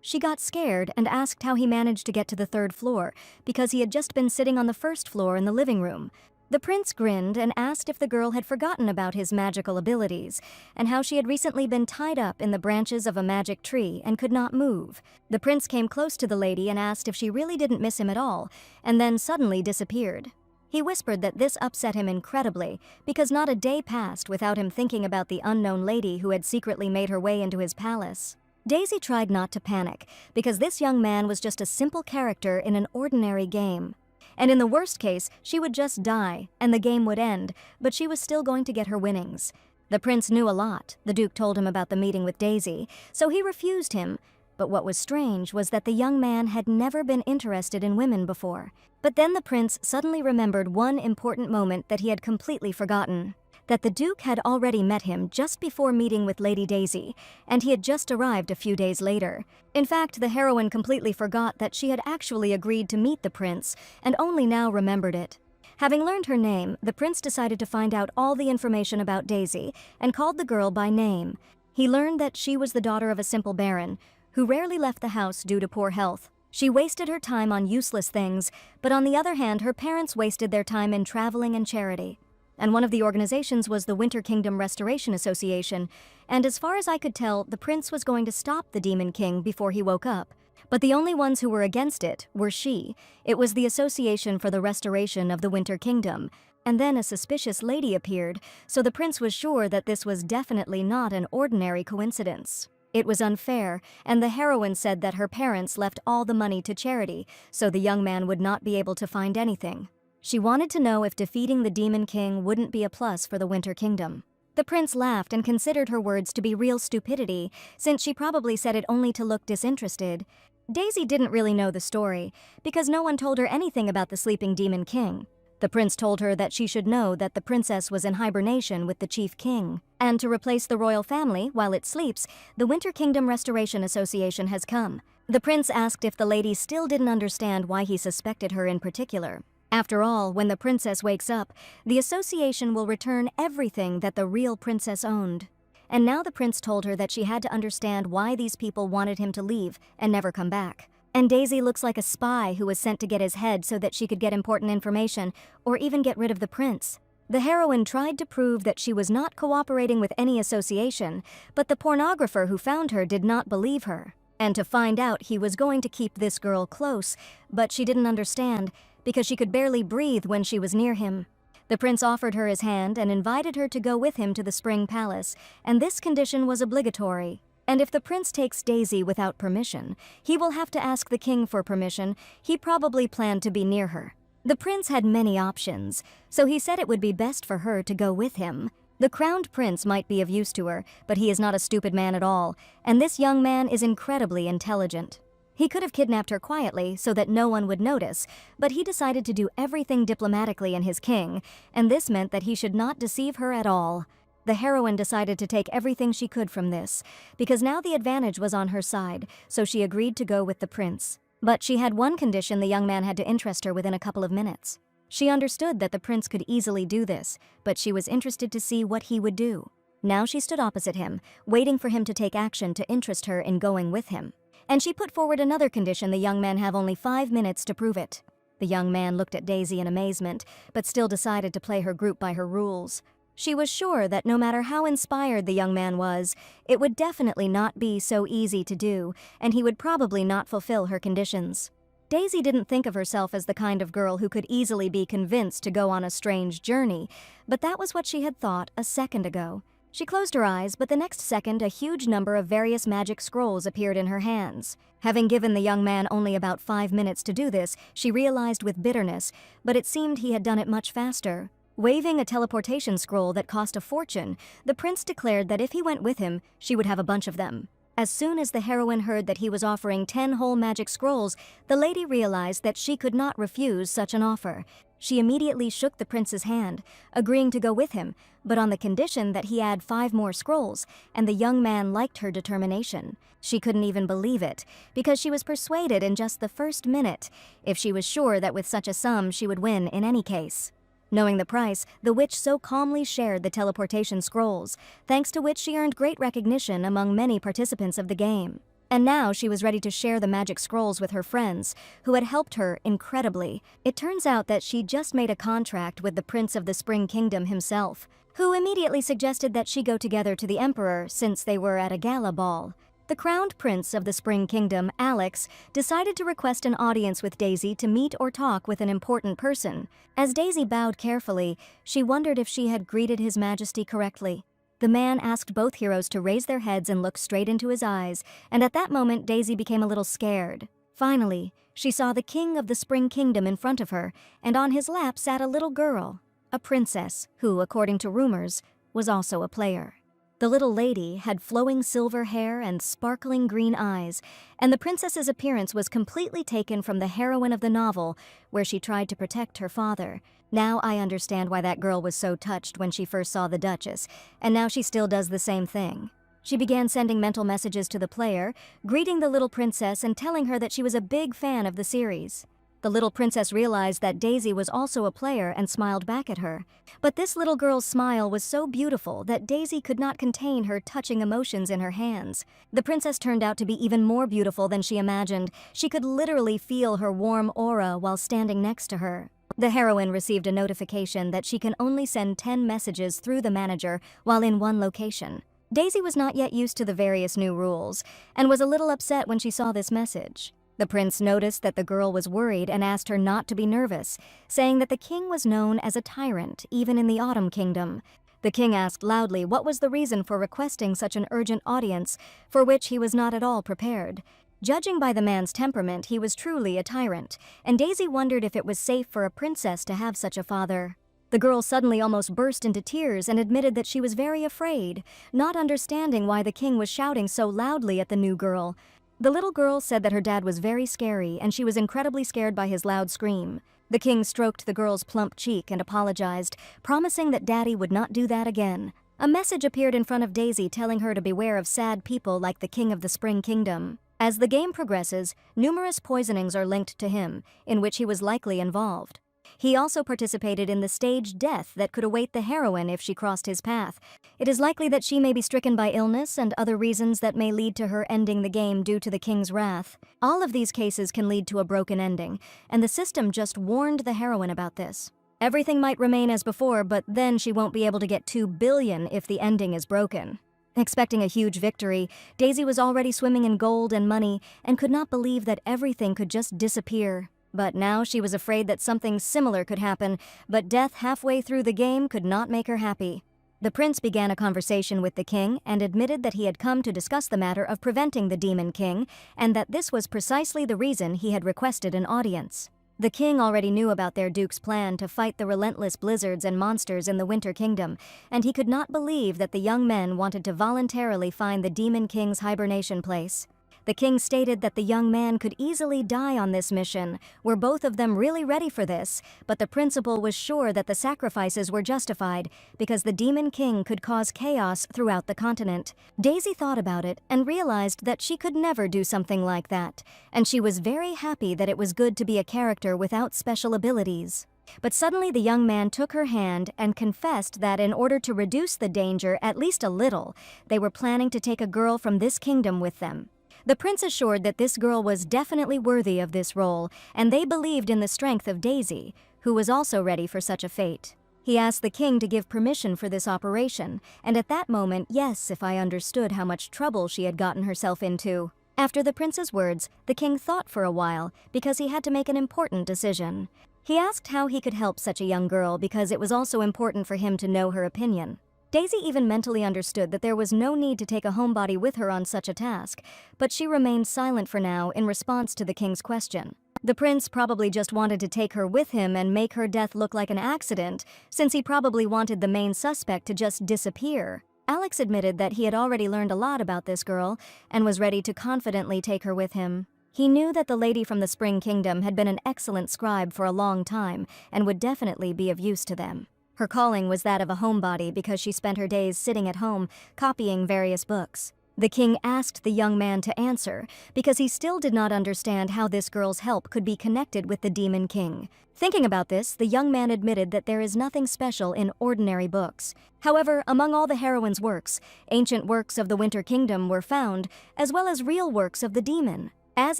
She got scared and asked how he managed to get to the 3rd floor, because he had just been sitting on the 1st floor in the living room. The prince grinned and asked if the girl had forgotten about his magical abilities, and how she had recently been tied up in the branches of a magic tree and could not move. The prince came close to the lady and asked if she really didn't miss him at all, and then suddenly disappeared. He whispered that this upset him incredibly, because not a day passed without him thinking about the unknown lady who had secretly made her way into his palace. Daisy tried not to panic, because this young man was just a simple character in an ordinary game. And in the worst case, she would just die, and the game would end, but she was still going to get her winnings. The prince knew a lot. The Duke told him about the meeting with Daisy, so he refused him. But what was strange was that the young man had never been interested in women before. But then the prince suddenly remembered one important moment that he had completely forgotten. That the Duke had already met him just before meeting with Lady Daisy, and he had just arrived a few days later. In fact, the heroine completely forgot that she had actually agreed to meet the prince, and only now remembered it. Having learned her name, the prince decided to find out all the information about Daisy, and called the girl by name. He learned that she was the daughter of a simple baron, who rarely left the house due to poor health. She wasted her time on useless things, but on the other hand, her parents wasted their time in traveling and charity. And one of the organizations was the Winter Kingdom Restoration Association, and as far as I could tell, the prince was going to stop the Demon King before he woke up. But the only ones who were against it were she. It was the Association for the Restoration of the Winter Kingdom. And then a suspicious lady appeared, so the prince was sure that this was definitely not an ordinary coincidence. It was unfair, and the heroine said that her parents left all the money to charity, so the young man would not be able to find anything. She wanted to know if defeating the Demon King wouldn't be a plus for the Winter Kingdom. The prince laughed and considered her words to be real stupidity, since she probably said it only to look disinterested. Daisy didn't really know the story, because no one told her anything about the sleeping Demon King. The prince told her that she should know that the princess was in hibernation with the chief king. And to replace the royal family while it sleeps, the Winter Kingdom Restoration Association has come. The prince asked if the lady still didn't understand why he suspected her in particular. After all, when the princess wakes up, the association will return everything that the real princess owned. And now the prince told her that she had to understand why these people wanted him to leave and never come back. And Daisy looks like a spy who was sent to get his head so that she could get important information, or even get rid of the prince. The heroine tried to prove that she was not cooperating with any association, but the pornographer who found her did not believe her. And to find out, he was going to keep this girl close, but she didn't understand, because she could barely breathe when she was near him. The prince offered her his hand and invited her to go with him to the Spring Palace, and this condition was obligatory. And if the prince takes Daisy without permission, he will have to ask the king for permission. He probably planned to be near her. The prince had many options, so he said it would be best for her to go with him. The crowned prince might be of use to her, but he is not a stupid man at all, and this young man is incredibly intelligent. He could have kidnapped her quietly so that no one would notice, but he decided to do everything diplomatically in his king, and this meant that he should not deceive her at all. The heroine decided to take everything she could from this, because now the advantage was on her side, so she agreed to go with the prince. But she had one condition: the young man had to interest her within a couple of minutes. She understood that the prince could easily do this, but she was interested to see what he would do. Now she stood opposite him, waiting for him to take action to interest her in going with him. And she put forward another condition: the young man have only 5 minutes to prove it. The young man looked at Daisy in amazement, but still decided to play her group by her rules. She was sure that no matter how inspired the young man was, it would definitely not be so easy to do, and he would probably not fulfill her conditions. Daisy didn't think of herself as the kind of girl who could easily be convinced to go on a strange journey, but that was what she had thought a second ago. She closed her eyes, but the next second a huge number of various magic scrolls appeared in her hands. Having given the young man only about 5 minutes to do this, she realized with bitterness, but it seemed he had done it much faster. Waving a teleportation scroll that cost a fortune, the prince declared that if he went with him, she would have a bunch of them. As soon as the heroine heard that he was offering 10 whole magic scrolls, the lady realized that she could not refuse such an offer. She immediately shook the prince's hand, agreeing to go with him, but on the condition that he add 5 more scrolls, and the young man liked her determination. She couldn't even believe it, because she was persuaded in just the first minute, if she was sure that with such a sum she would win in any case. Knowing the price, the witch so calmly shared the teleportation scrolls, thanks to which she earned great recognition among many participants of the game. And now she was ready to share the magic scrolls with her friends, who had helped her incredibly. It turns out that she just made a contract with the Prince of the Spring Kingdom himself, who immediately suggested that she go together to the Emperor since they were at a gala ball. The crowned prince of the Spring Kingdom, Alex, decided to request an audience with Daisy to meet or talk with an important person. As Daisy bowed carefully, she wondered if she had greeted His Majesty correctly. The man asked both heroes to raise their heads and look straight into his eyes, and at that moment Daisy became a little scared. Finally, she saw the king of the Spring Kingdom in front of her, and on his lap sat a little girl, a princess who, according to rumors, was also a player. The little lady had flowing silver hair and sparkling green eyes, and the princess's appearance was completely taken from the heroine of the novel, where she tried to protect her father. Now I understand why that girl was so touched when she first saw the Duchess, and now she still does the same thing. She began sending mental messages to the player, greeting the little princess and telling her that she was a big fan of the series. The little princess realized that Daisy was also a player and smiled back at her. But this little girl's smile was so beautiful that Daisy could not contain her touching emotions in her hands. The princess turned out to be even more beautiful than she imagined. She could literally feel her warm aura while standing next to her. The heroine received a notification that she can only send 10 messages through the manager while in one location. Daisy was not yet used to the various new rules, and was a little upset when she saw this message. The prince noticed that the girl was worried and asked her not to be nervous, saying that the king was known as a tyrant, even in the Autumn Kingdom. The king asked loudly what was the reason for requesting such an urgent audience, for which he was not at all prepared. Judging by the man's temperament, he was truly a tyrant, and Daisy wondered if it was safe for a princess to have such a father. The girl suddenly almost burst into tears and admitted that she was very afraid, not understanding why the king was shouting so loudly at the new girl. The little girl said that her dad was very scary and she was incredibly scared by his loud scream. The king stroked the girl's plump cheek and apologized, promising that Daddy would not do that again. A message appeared in front of Daisy telling her to beware of sad people like the king of the Spring Kingdom. As the game progresses, numerous poisonings are linked to him, in which he was likely involved. He also participated in the staged death that could await the heroine if she crossed his path. It is likely that she may be stricken by illness and other reasons that may lead to her ending the game due to the king's wrath. All of these cases can lead to a broken ending, and the system just warned the heroine about this. Everything might remain as before, but then she won't be able to get 2 billion if the ending is broken. Expecting a huge victory, Daisy was already swimming in gold and money and could not believe that everything could just disappear. But now she was afraid that something similar could happen, but death halfway through the game could not make her happy. The prince began a conversation with the king and admitted that he had come to discuss the matter of preventing the Demon King, and that this was precisely the reason he had requested an audience. The king already knew about their duke's plan to fight the relentless blizzards and monsters in the Winter Kingdom, and he could not believe that the young men wanted to voluntarily find the Demon King's hibernation place. The king stated that the young man could easily die on this mission. Were both of them really ready for this? But the principal was sure that the sacrifices were justified because the Demon King could cause chaos throughout the continent. Daisy thought about it and realized that she could never do something like that, and she was very happy that it was good to be a character without special abilities. But suddenly the young man took her hand and confessed that in order to reduce the danger at least a little, they were planning to take a girl from this kingdom with them. The prince assured that this girl was definitely worthy of this role, and they believed in the strength of Daisy, who was also ready for such a fate. He asked the king to give permission for this operation, and at that moment, yes, if I understood how much trouble she had gotten herself into. After the prince's words, the king thought for a while because he had to make an important decision. He asked how he could help such a young girl because it was also important for him to know her opinion. Daisy even mentally understood that there was no need to take a homebody with her on such a task, but she remained silent for now in response to the king's question. The prince probably just wanted to take her with him and make her death look like an accident, since he probably wanted the main suspect to just disappear. Alex admitted that he had already learned a lot about this girl and was ready to confidently take her with him. He knew that the lady from the Spring Kingdom had been an excellent scribe for a long time and would definitely be of use to them. Her calling was that of a homebody because she spent her days sitting at home, copying various books. The king asked the young man to answer because he still did not understand how this girl's help could be connected with the Demon King. Thinking about this, the young man admitted that there is nothing special in ordinary books. However, among all the heroine's works, ancient works of the Winter Kingdom were found, as well as real works of the demon. As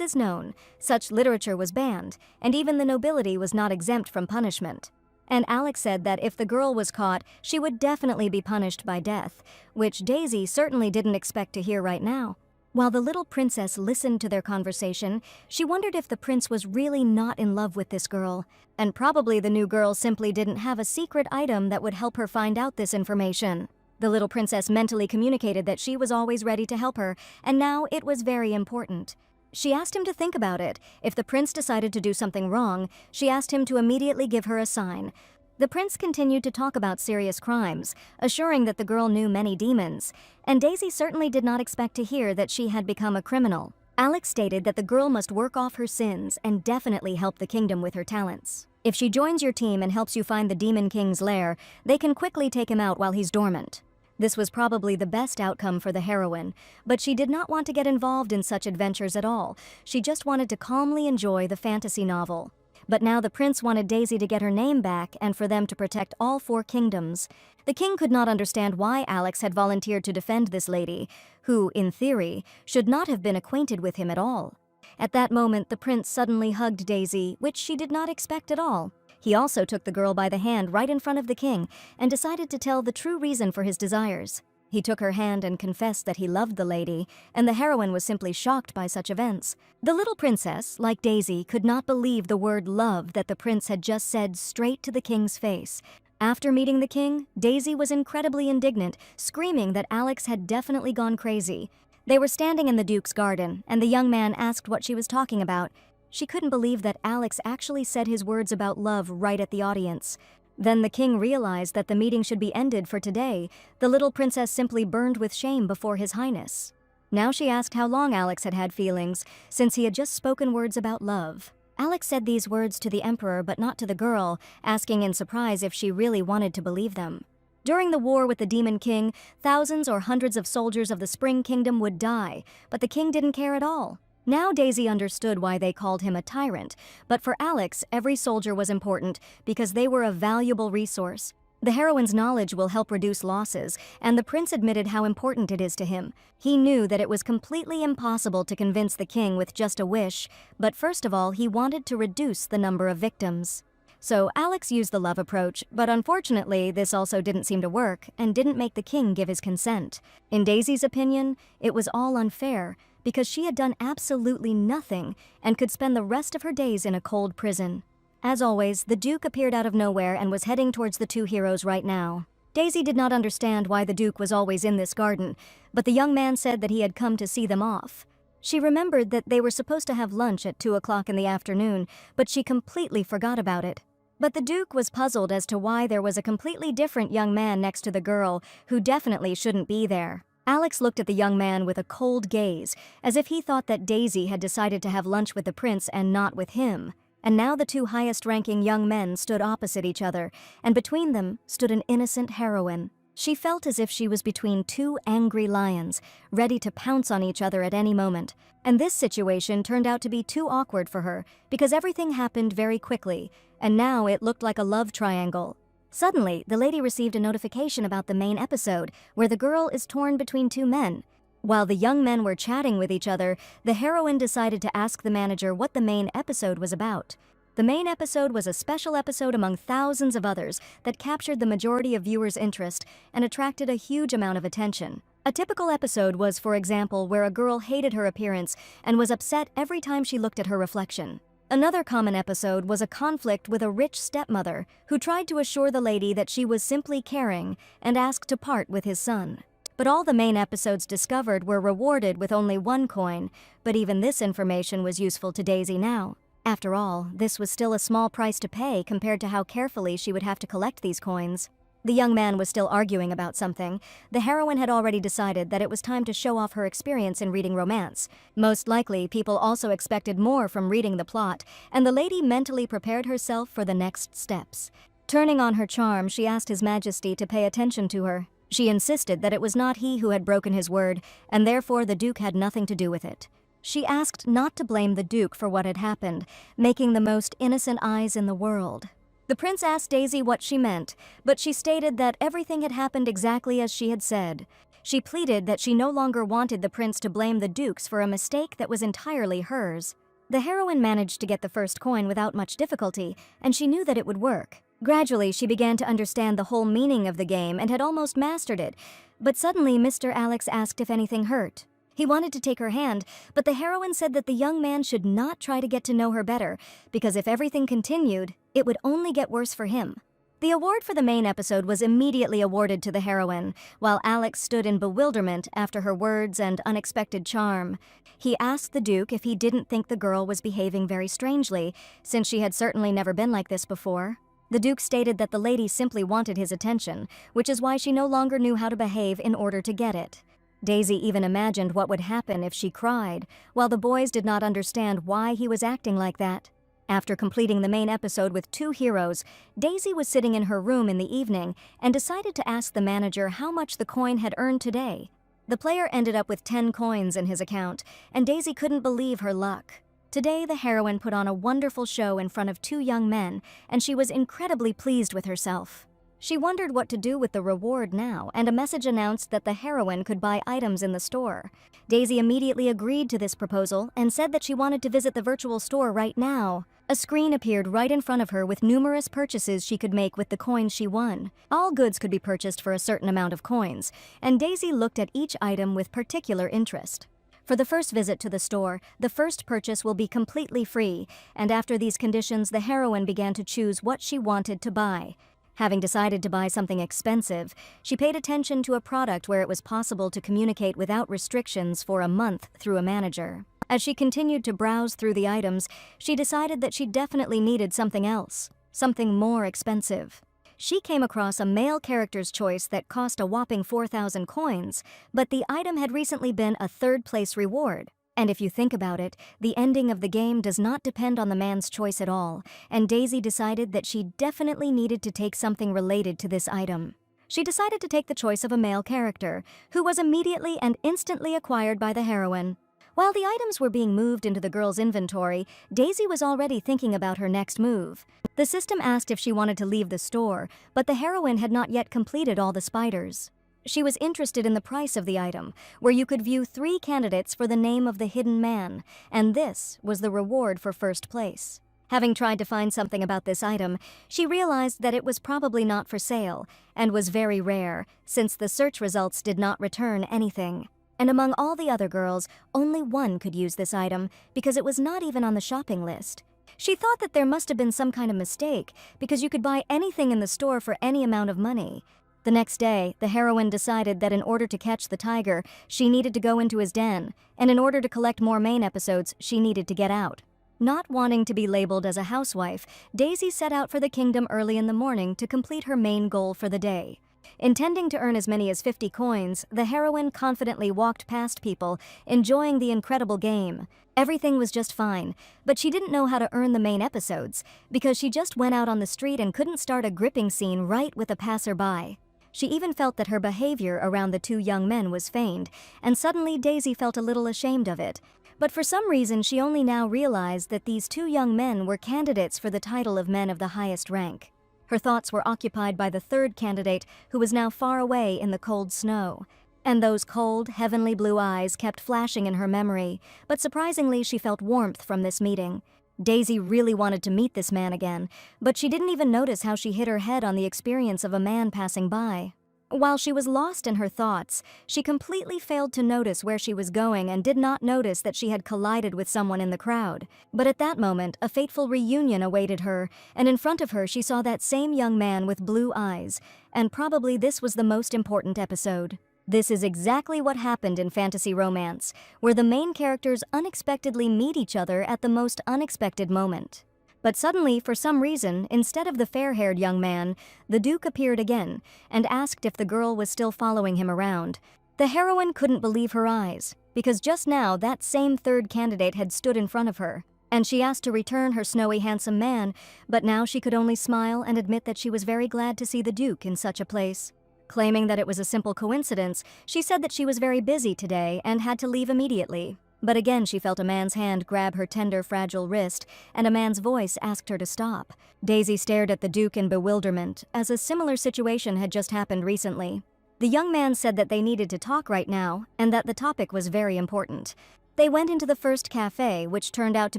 is known, such literature was banned, and even the nobility was not exempt from punishment. And Alex said that if the girl was caught, she would definitely be punished by death, which Daisy certainly didn't expect to hear right now. While the little princess listened to their conversation, she wondered if the prince was really not in love with this girl, and probably the new girl simply didn't have a secret item that would help her find out this information. The little princess mentally communicated that she was always ready to help her, and now it was very important. She asked him to think about it. If the prince decided to do something wrong, she asked him to immediately give her a sign. The prince continued to talk about serious crimes, assuring that the girl knew many demons, and Daisy certainly did not expect to hear that she had become a criminal. Alex stated that the girl must work off her sins and definitely help the kingdom with her talents. If she joins your team and helps you find the Demon King's lair, they can quickly take him out while he's dormant. This was probably the best outcome for the heroine, but she did not want to get involved in such adventures at all. She just wanted to calmly enjoy the fantasy novel. But now the prince wanted Daisy to get her name back and for them to protect all 4 kingdoms. The king could not understand why Alex had volunteered to defend this lady, who, in theory, should not have been acquainted with him at all. At that moment, the prince suddenly hugged Daisy, which she did not expect at all. He also took the girl by the hand right in front of the king and decided to tell the true reason for his desires. He took her hand and confessed that he loved the lady, and the heroine was simply shocked by such events. The little princess, like Daisy, could not believe the word love that the prince had just said straight to the king's face. After meeting the king, Daisy was incredibly indignant, screaming that Alex had definitely gone crazy. They were standing in the Duke's garden, and the young man asked what she was talking about. She couldn't believe that Alex actually said his words about love right at the audience. Then the king realized that the meeting should be ended for today. The little princess simply burned with shame before His Highness. Now she asked how long Alex had had feelings, since he had just spoken words about love. Alex said these words to the emperor but not to the girl, asking in surprise if she really wanted to believe them. During the war with the Demon King, thousands or hundreds of soldiers of the Spring Kingdom would die, but the king didn't care at all. Now Daisy understood why they called him a tyrant, but for Alex, every soldier was important because they were a valuable resource. The heroine's knowledge will help reduce losses, and the prince admitted how important it is to him. He knew that it was completely impossible to convince the king with just a wish, but first of all, he wanted to reduce the number of victims. So Alex used the love approach, but unfortunately, this also didn't seem to work and didn't make the king give his consent. In Daisy's opinion, it was all unfair, because she had done absolutely nothing and could spend the rest of her days in a cold prison. As always, the Duke appeared out of nowhere and was heading towards the 2 heroes right now. Daisy did not understand why the Duke was always in this garden, but the young man said that he had come to see them off. She remembered that they were supposed to have lunch at 2 o'clock in the afternoon, but she completely forgot about it. But the Duke was puzzled as to why there was a completely different young man next to the girl who definitely shouldn't be there. Alex looked at the young man with a cold gaze, as if he thought that Daisy had decided to have lunch with the prince and not with him. And now the 2 highest-ranking young men stood opposite each other, and between them stood an innocent heroine. She felt as if she was between two angry lions, ready to pounce on each other at any moment. And this situation turned out to be too awkward for her, because everything happened very quickly, and now it looked like a love triangle. Suddenly, the lady received a notification about the main episode, where the girl is torn between two men. While the young men were chatting with each other, the heroine decided to ask the manager what the main episode was about. The main episode was a special episode among thousands of others that captured the majority of viewers' interest and attracted a huge amount of attention. A typical episode was, for example, where a girl hated her appearance and was upset every time she looked at her reflection. Another common episode was a conflict with a rich stepmother who tried to assure the lady that she was simply caring and asked to part with his son. But all the main episodes discovered were rewarded with only 1 coin, but even this information was useful to Daisy now. After all, this was still a small price to pay compared to how carefully she would have to collect these coins. The young man was still arguing about something. The heroine had already decided that it was time to show off her experience in reading romance. Most likely, people also expected more from reading the plot, and the lady mentally prepared herself for the next steps. Turning on her charm, she asked His Majesty to pay attention to her. She insisted that it was not he who had broken his word, and therefore the Duke had nothing to do with it. She asked not to blame the Duke for what had happened, making the most innocent eyes in the world. The prince asked Daisy what she meant, but she stated that everything had happened exactly as she had said. She pleaded that she no longer wanted the prince to blame the Dukes for a mistake that was entirely hers. The heroine managed to get the first coin without much difficulty, and she knew that it would work. Gradually, she began to understand the whole meaning of the game and had almost mastered it, but suddenly Mr. Alex asked if anything hurt. He wanted to take her hand, but the heroine said that the young man should not try to get to know her better, because if everything continued, it would only get worse for him. The award for the main episode was immediately awarded to the heroine, while Alex stood in bewilderment after her words and unexpected charm. He asked the Duke if he didn't think the girl was behaving very strangely, since she had certainly never been like this before. The Duke stated that the lady simply wanted his attention, which is why she no longer knew how to behave in order to get it. Daisy even imagined what would happen if she cried, while the boys did not understand why he was acting like that. After completing the main episode with 2 heroes, Daisy was sitting in her room in the evening and decided to ask the manager how much the coin had earned today. The player ended up with 10 coins in his account, and Daisy couldn't believe her luck. Today, the heroine put on a wonderful show in front of 2 young men, and she was incredibly pleased with herself. She wondered what to do with the reward now, and a message announced that the heroine could buy items in the store. Daisy immediately agreed to this proposal and said that she wanted to visit the virtual store right now. A screen appeared right in front of her with numerous purchases she could make with the coins she won. All goods could be purchased for a certain amount of coins, and Daisy looked at each item with particular interest. For the first visit to the store, the first purchase will be completely free, and after these conditions, the heroine began to choose what she wanted to buy. Having decided to buy something expensive, she paid attention to a product where it was possible to communicate without restrictions for a month through a manager. As she continued to browse through the items, she decided that she definitely needed something else, something more expensive. She came across a male character's choice that cost a whopping 4,000 coins, but the item had recently been a 3rd-place reward. And if you think about it, the ending of the game does not depend on the man's choice at all, and Daisy decided that she definitely needed to take something related to this item. She decided to take the choice of a male character, who was immediately and instantly acquired by the heroine. While the items were being moved into the girl's inventory, Daisy was already thinking about her next move. The system asked if she wanted to leave the store, but the heroine had not yet completed all the spiders. She was interested in the price of the item, where you could view 3 candidates for the name of the hidden man, and this was the reward for 1st place. Having tried to find something about this item, she realized that it was probably not for sale, and was very rare, since the search results did not return anything. And among all the other girls, only one could use this item, because it was not even on the shopping list. She thought that there must have been some kind of mistake, because you could buy anything in the store for any amount of money. The next day, the heroine decided that in order to catch the tiger, she needed to go into his den, and in order to collect more main episodes, she needed to get out. Not wanting to be labeled as a housewife, Daisy set out for the kingdom early in the morning to complete her main goal for the day. Intending to earn as many as 50 coins, the heroine confidently walked past people, enjoying the incredible game. Everything was just fine, but she didn't know how to earn the main episodes, because she just went out on the street and couldn't start a gripping scene right with a passerby. She even felt that her behavior around the two young men was feigned, and suddenly Daisy felt a little ashamed of it. But for some reason she only now realized that these two young men were candidates for the title of men of the highest rank. Her thoughts were occupied by the third candidate, who was now far away in the cold snow. And those cold, heavenly blue eyes kept flashing in her memory, but surprisingly she felt warmth from this meeting. Daisy really wanted to meet this man again, but she didn't even notice how she hit her head on the experience of a man passing by. While she was lost in her thoughts, she completely failed to notice where she was going and did not notice that she had collided with someone in the crowd. But at that moment, a fateful reunion awaited her, and in front of her she saw that same young man with blue eyes, and probably this was the most important episode. This is exactly what happened in fantasy romance, where the main characters unexpectedly meet each other at the most unexpected moment. But suddenly, for some reason, instead of the fair-haired young man, the Duke appeared again and asked if the girl was still following him around. The heroine couldn't believe her eyes, because just now that same third candidate had stood in front of her, and she asked to return her snowy handsome man, but now she could only smile and admit that she was very glad to see the Duke in such a place. Claiming that it was a simple coincidence, she said that she was very busy today and had to leave immediately. But again she felt a man's hand grab her tender, fragile wrist, and a man's voice asked her to stop. Daisy stared at the Duke in bewilderment, as a similar situation had just happened recently. The young man said that they needed to talk right now, and that the topic was very important. They went into the first cafe, which turned out to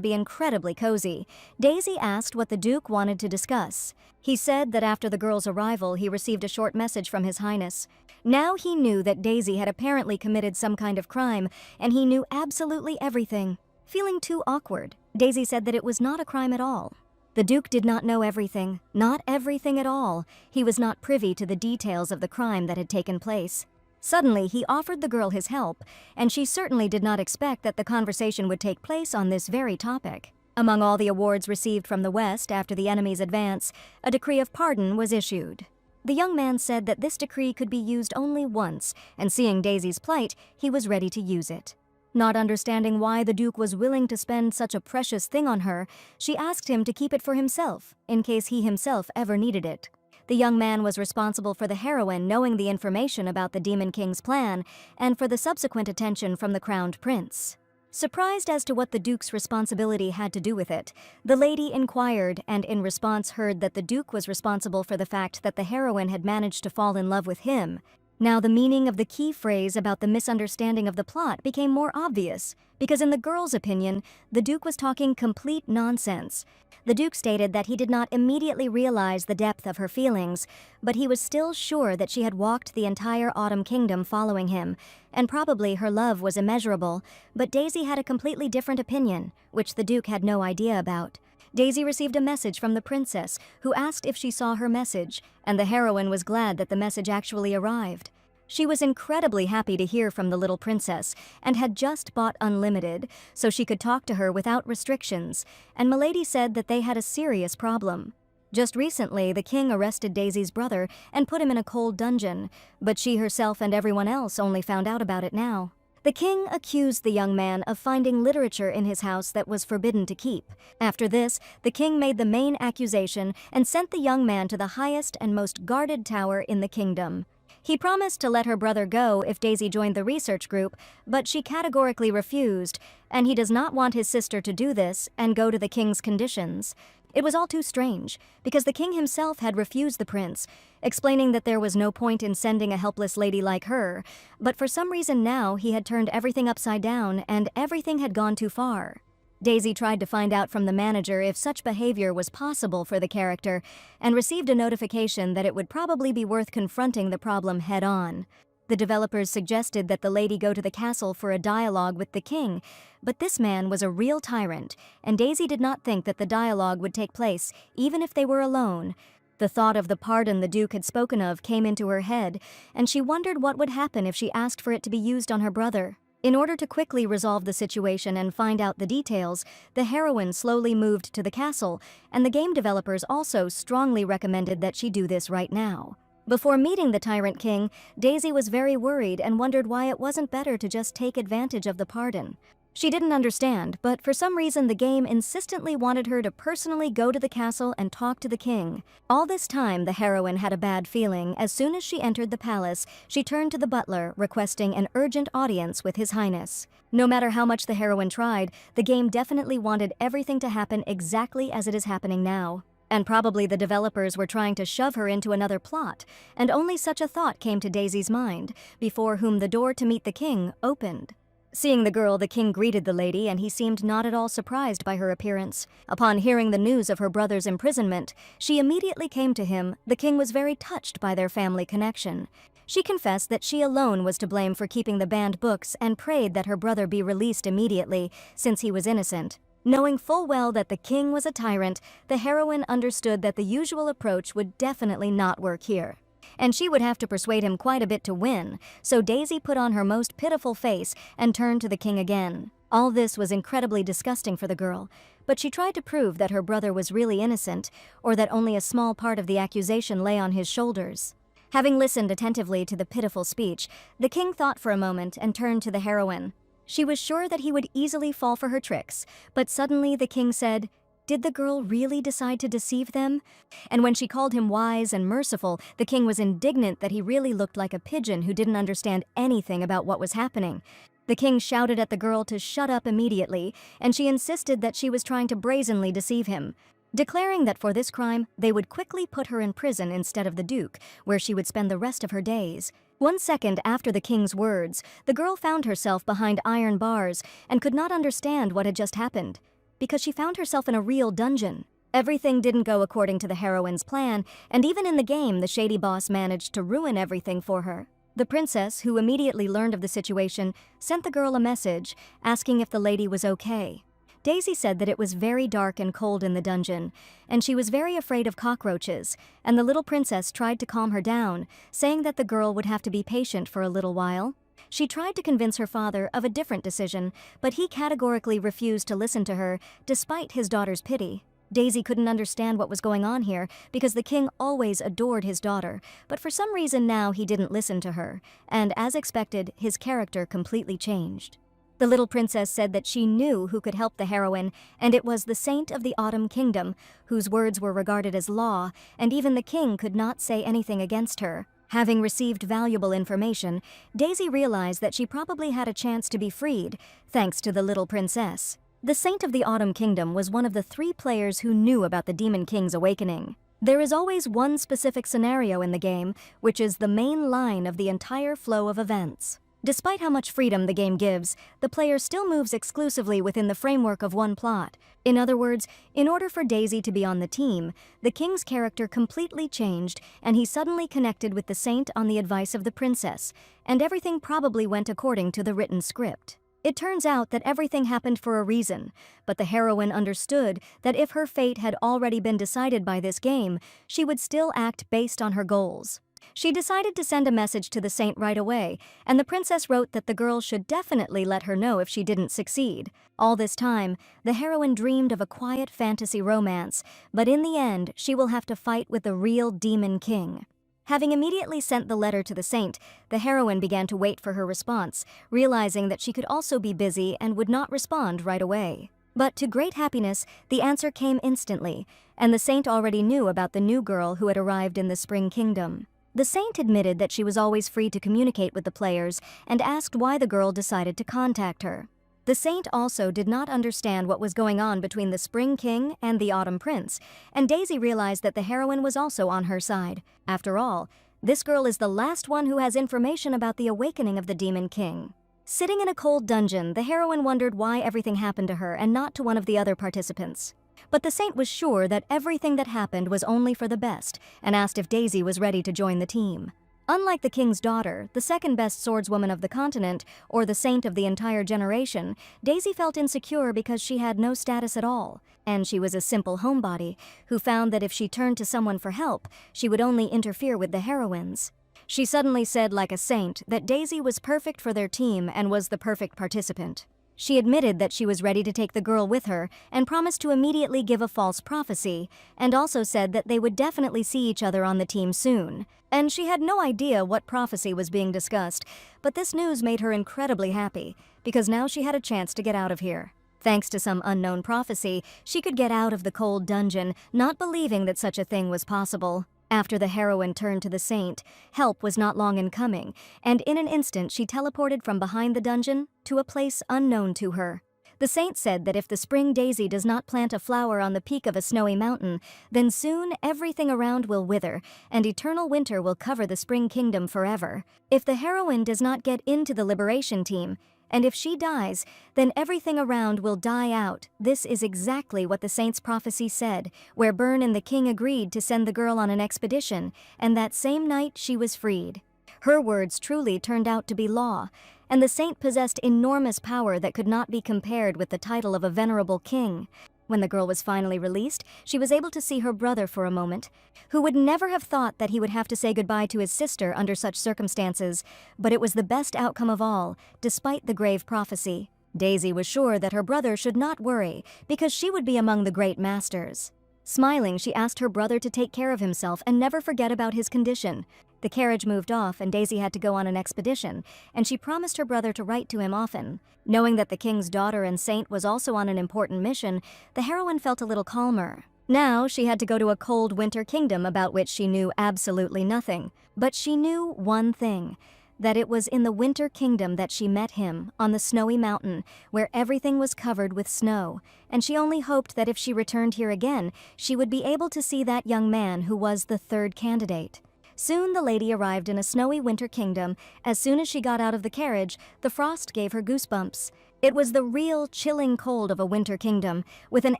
be incredibly cozy. Daisy asked what the Duke wanted to discuss. He said that after the girl's arrival, he received a short message from His Highness. Now he knew that Daisy had apparently committed some kind of crime, and he knew absolutely everything. Feeling too awkward, Daisy said that it was not a crime at all. The Duke did not know everything, not everything at all. He was not privy to the details of the crime that had taken place. Suddenly, he offered the girl his help, and she certainly did not expect that the conversation would take place on this very topic. Among all the awards received from the West after the enemy's advance, a decree of pardon was issued. The young man said that this decree could be used only once, and seeing Daisy's plight, he was ready to use it. Not understanding why the Duke was willing to spend such a precious thing on her, she asked him to keep it for himself, in case he himself ever needed it. The young man was responsible for the heroine knowing the information about the Demon King's plan, and for the subsequent attention from the crowned prince. Surprised as to what the Duke's responsibility had to do with it, the lady inquired, and in response heard that the Duke was responsible for the fact that the heroine had managed to fall in love with him. Now the meaning of the key phrase about the misunderstanding of the plot became more obvious, because in the girl's opinion, the Duke was talking complete nonsense. The Duke stated that he did not immediately realize the depth of her feelings, but he was still sure that she had walked the entire Autumn Kingdom following him, and probably her love was immeasurable, but Daisy had a completely different opinion, which the Duke had no idea about. Daisy received a message from the princess, who asked if she saw her message, and the heroine was glad that the message actually arrived. She was incredibly happy to hear from the little princess, and had just bought Unlimited, so she could talk to her without restrictions, and Milady said that they had a serious problem. Just recently, the king arrested Daisy's brother and put him in a cold dungeon, but she herself and everyone else only found out about it now. The king accused the young man of finding literature in his house that was forbidden to keep. After this, the king made the main accusation and sent the young man to the highest and most guarded tower in the kingdom. He promised to let her brother go if Daisy joined the research group, but she categorically refused, and he does not want his sister to do this and go to the king's conditions. It was all too strange, because the king himself had refused the prince, explaining that there was no point in sending a helpless lady like her, but for some reason now he had turned everything upside down and everything had gone too far. Daisy tried to find out from the manager if such behavior was possible for the character, and received a notification that it would probably be worth confronting the problem head-on. The developers suggested that the lady go to the castle for a dialogue with the king, but this man was a real tyrant, and Daisy did not think that the dialogue would take place, even if they were alone. The thought of the pardon the Duke had spoken of came into her head, and she wondered what would happen if she asked for it to be used on her brother. In order to quickly resolve the situation and find out the details, the heroine slowly moved to the castle, and the game developers also strongly recommended that she do this right now. Before meeting the Tyrant King, Daisy was very worried and wondered why it wasn't better to just take advantage of the pardon. She didn't understand, but for some reason the game insistently wanted her to personally go to the castle and talk to the king. All this time, the heroine had a bad feeling. As soon as she entered the palace, she turned to the butler, requesting an urgent audience with His Highness. No matter how much the heroine tried, the game definitely wanted everything to happen exactly as it is happening now. And probably the developers were trying to shove her into another plot, and only such a thought came to Daisy's mind, before whom the door to meet the king opened. Seeing the girl, the king greeted the lady, and he seemed not at all surprised by her appearance. Upon hearing the news of her brother's imprisonment, she immediately came to him. The king was very touched by their family connection. She confessed that she alone was to blame for keeping the banned books and prayed that her brother be released immediately, since he was innocent. Knowing full well that the king was a tyrant, the heroine understood that the usual approach would definitely not work here. And she would have to persuade him quite a bit to win, so Daisy put on her most pitiful face and turned to the king again. All this was incredibly disgusting for the girl, but she tried to prove that her brother was really innocent, or that only a small part of the accusation lay on his shoulders. Having listened attentively to the pitiful speech, the king thought for a moment and turned to the heroine. She was sure that he would easily fall for her tricks, but suddenly the king said, "Did the girl really decide to deceive them?" And when she called him wise and merciful, the king was indignant that he really looked like a pigeon who didn't understand anything about what was happening. The king shouted at the girl to shut up immediately, and she insisted that she was trying to brazenly deceive him, declaring that for this crime, they would quickly put her in prison instead of the Duke, where she would spend the rest of her days. 1 second after the king's words, the girl found herself behind iron bars and could not understand what had just happened, because she found herself in a real dungeon. Everything didn't go according to the heroine's plan, and even in the game, the shady boss managed to ruin everything for her. The princess, who immediately learned of the situation, sent the girl a message, asking if the lady was okay. Daisy said that it was very dark and cold in the dungeon, and she was very afraid of cockroaches, and the little princess tried to calm her down, saying that the girl would have to be patient for a little while. She tried to convince her father of a different decision, but he categorically refused to listen to her, despite his daughter's pity. Daisy couldn't understand what was going on here, because the king always adored his daughter, but for some reason now he didn't listen to her, and as expected, his character completely changed. The little princess said that she knew who could help the heroine, and it was the Saint of the Autumn Kingdom, whose words were regarded as law, and even the king could not say anything against her. Having received valuable information, Daisy realized that she probably had a chance to be freed, thanks to the little princess. The Saint of the Autumn Kingdom was one of the 3 players who knew about the Demon King's awakening. There is always one specific scenario in the game, which is the main line of the entire flow of events. Despite how much freedom the game gives, the player still moves exclusively within the framework of one plot. In other words, in order for Daisy to be on the team, the king's character completely changed, and he suddenly connected with the saint on the advice of the princess, and everything probably went according to the written script. It turns out that everything happened for a reason, but the heroine understood that if her fate had already been decided by this game, she would still act based on her goals. She decided to send a message to the saint right away, and the princess wrote that the girl should definitely let her know if she didn't succeed. All this time, the heroine dreamed of a quiet fantasy romance, but in the end, she will have to fight with the real Demon King. Having immediately sent the letter to the saint, the heroine began to wait for her response, realizing that she could also be busy and would not respond right away. But to great happiness, the answer came instantly, and the saint already knew about the new girl who had arrived in the Spring Kingdom. The saint admitted that she was always free to communicate with the players and asked why the girl decided to contact her. The saint also did not understand what was going on between the Spring King and the Autumn Prince, and Daisy realized that the heroine was also on her side. After all, this girl is the last one who has information about the awakening of the Demon King. Sitting in a cold dungeon, the heroine wondered why everything happened to her and not to one of the other participants. But the saint was sure that everything that happened was only for the best, and asked if Daisy was ready to join the team. Unlike the king's daughter, the second-best swordswoman of the continent, or the saint of the entire generation, Daisy felt insecure because she had no status at all, and she was a simple homebody who found that if she turned to someone for help, she would only interfere with the heroines. She suddenly said, like a saint, that Daisy was perfect for their team and was the perfect participant. She admitted that she was ready to take the girl with her and promised to immediately give a false prophecy, and also said that they would definitely see each other on the team soon. And she had no idea what prophecy was being discussed, but this news made her incredibly happy, because now she had a chance to get out of here. Thanks to some unknown prophecy, she could get out of the cold dungeon, not believing that such a thing was possible. After the heroine turned to the saint, help was not long in coming, and in an instant she teleported from behind the dungeon to a place unknown to her. The saint said that if the spring daisy does not plant a flower on the peak of a snowy mountain, then soon everything around will wither, and eternal winter will cover the spring kingdom forever. If the heroine does not get into the liberation team, and if she dies, then everything around will die out. This is exactly what the saint's prophecy said, where Byrne and the king agreed to send the girl on an expedition, and that same night she was freed. Her words truly turned out to be law, and the saint possessed enormous power that could not be compared with the title of a venerable king. When the girl was finally released, she was able to see her brother for a moment, who would never have thought that he would have to say goodbye to his sister under such circumstances, but it was the best outcome of all, despite the grave prophecy. Daisy was sure that her brother should not worry, because she would be among the great masters. Smiling, she asked her brother to take care of himself and never forget about his condition. The carriage moved off and Daisy had to go on an expedition, and she promised her brother to write to him often. Knowing that the king's daughter and saint was also on an important mission, the heroine felt a little calmer. Now she had to go to a cold winter kingdom about which she knew absolutely nothing. But she knew one thing, that it was in the winter kingdom that she met him, on the snowy mountain, where everything was covered with snow, and she only hoped that if she returned here again, she would be able to see that young man who was the third candidate. Soon the lady arrived in a snowy winter kingdom. As soon as she got out of the carriage, the frost gave her goosebumps. It was the real chilling cold of a winter kingdom, with an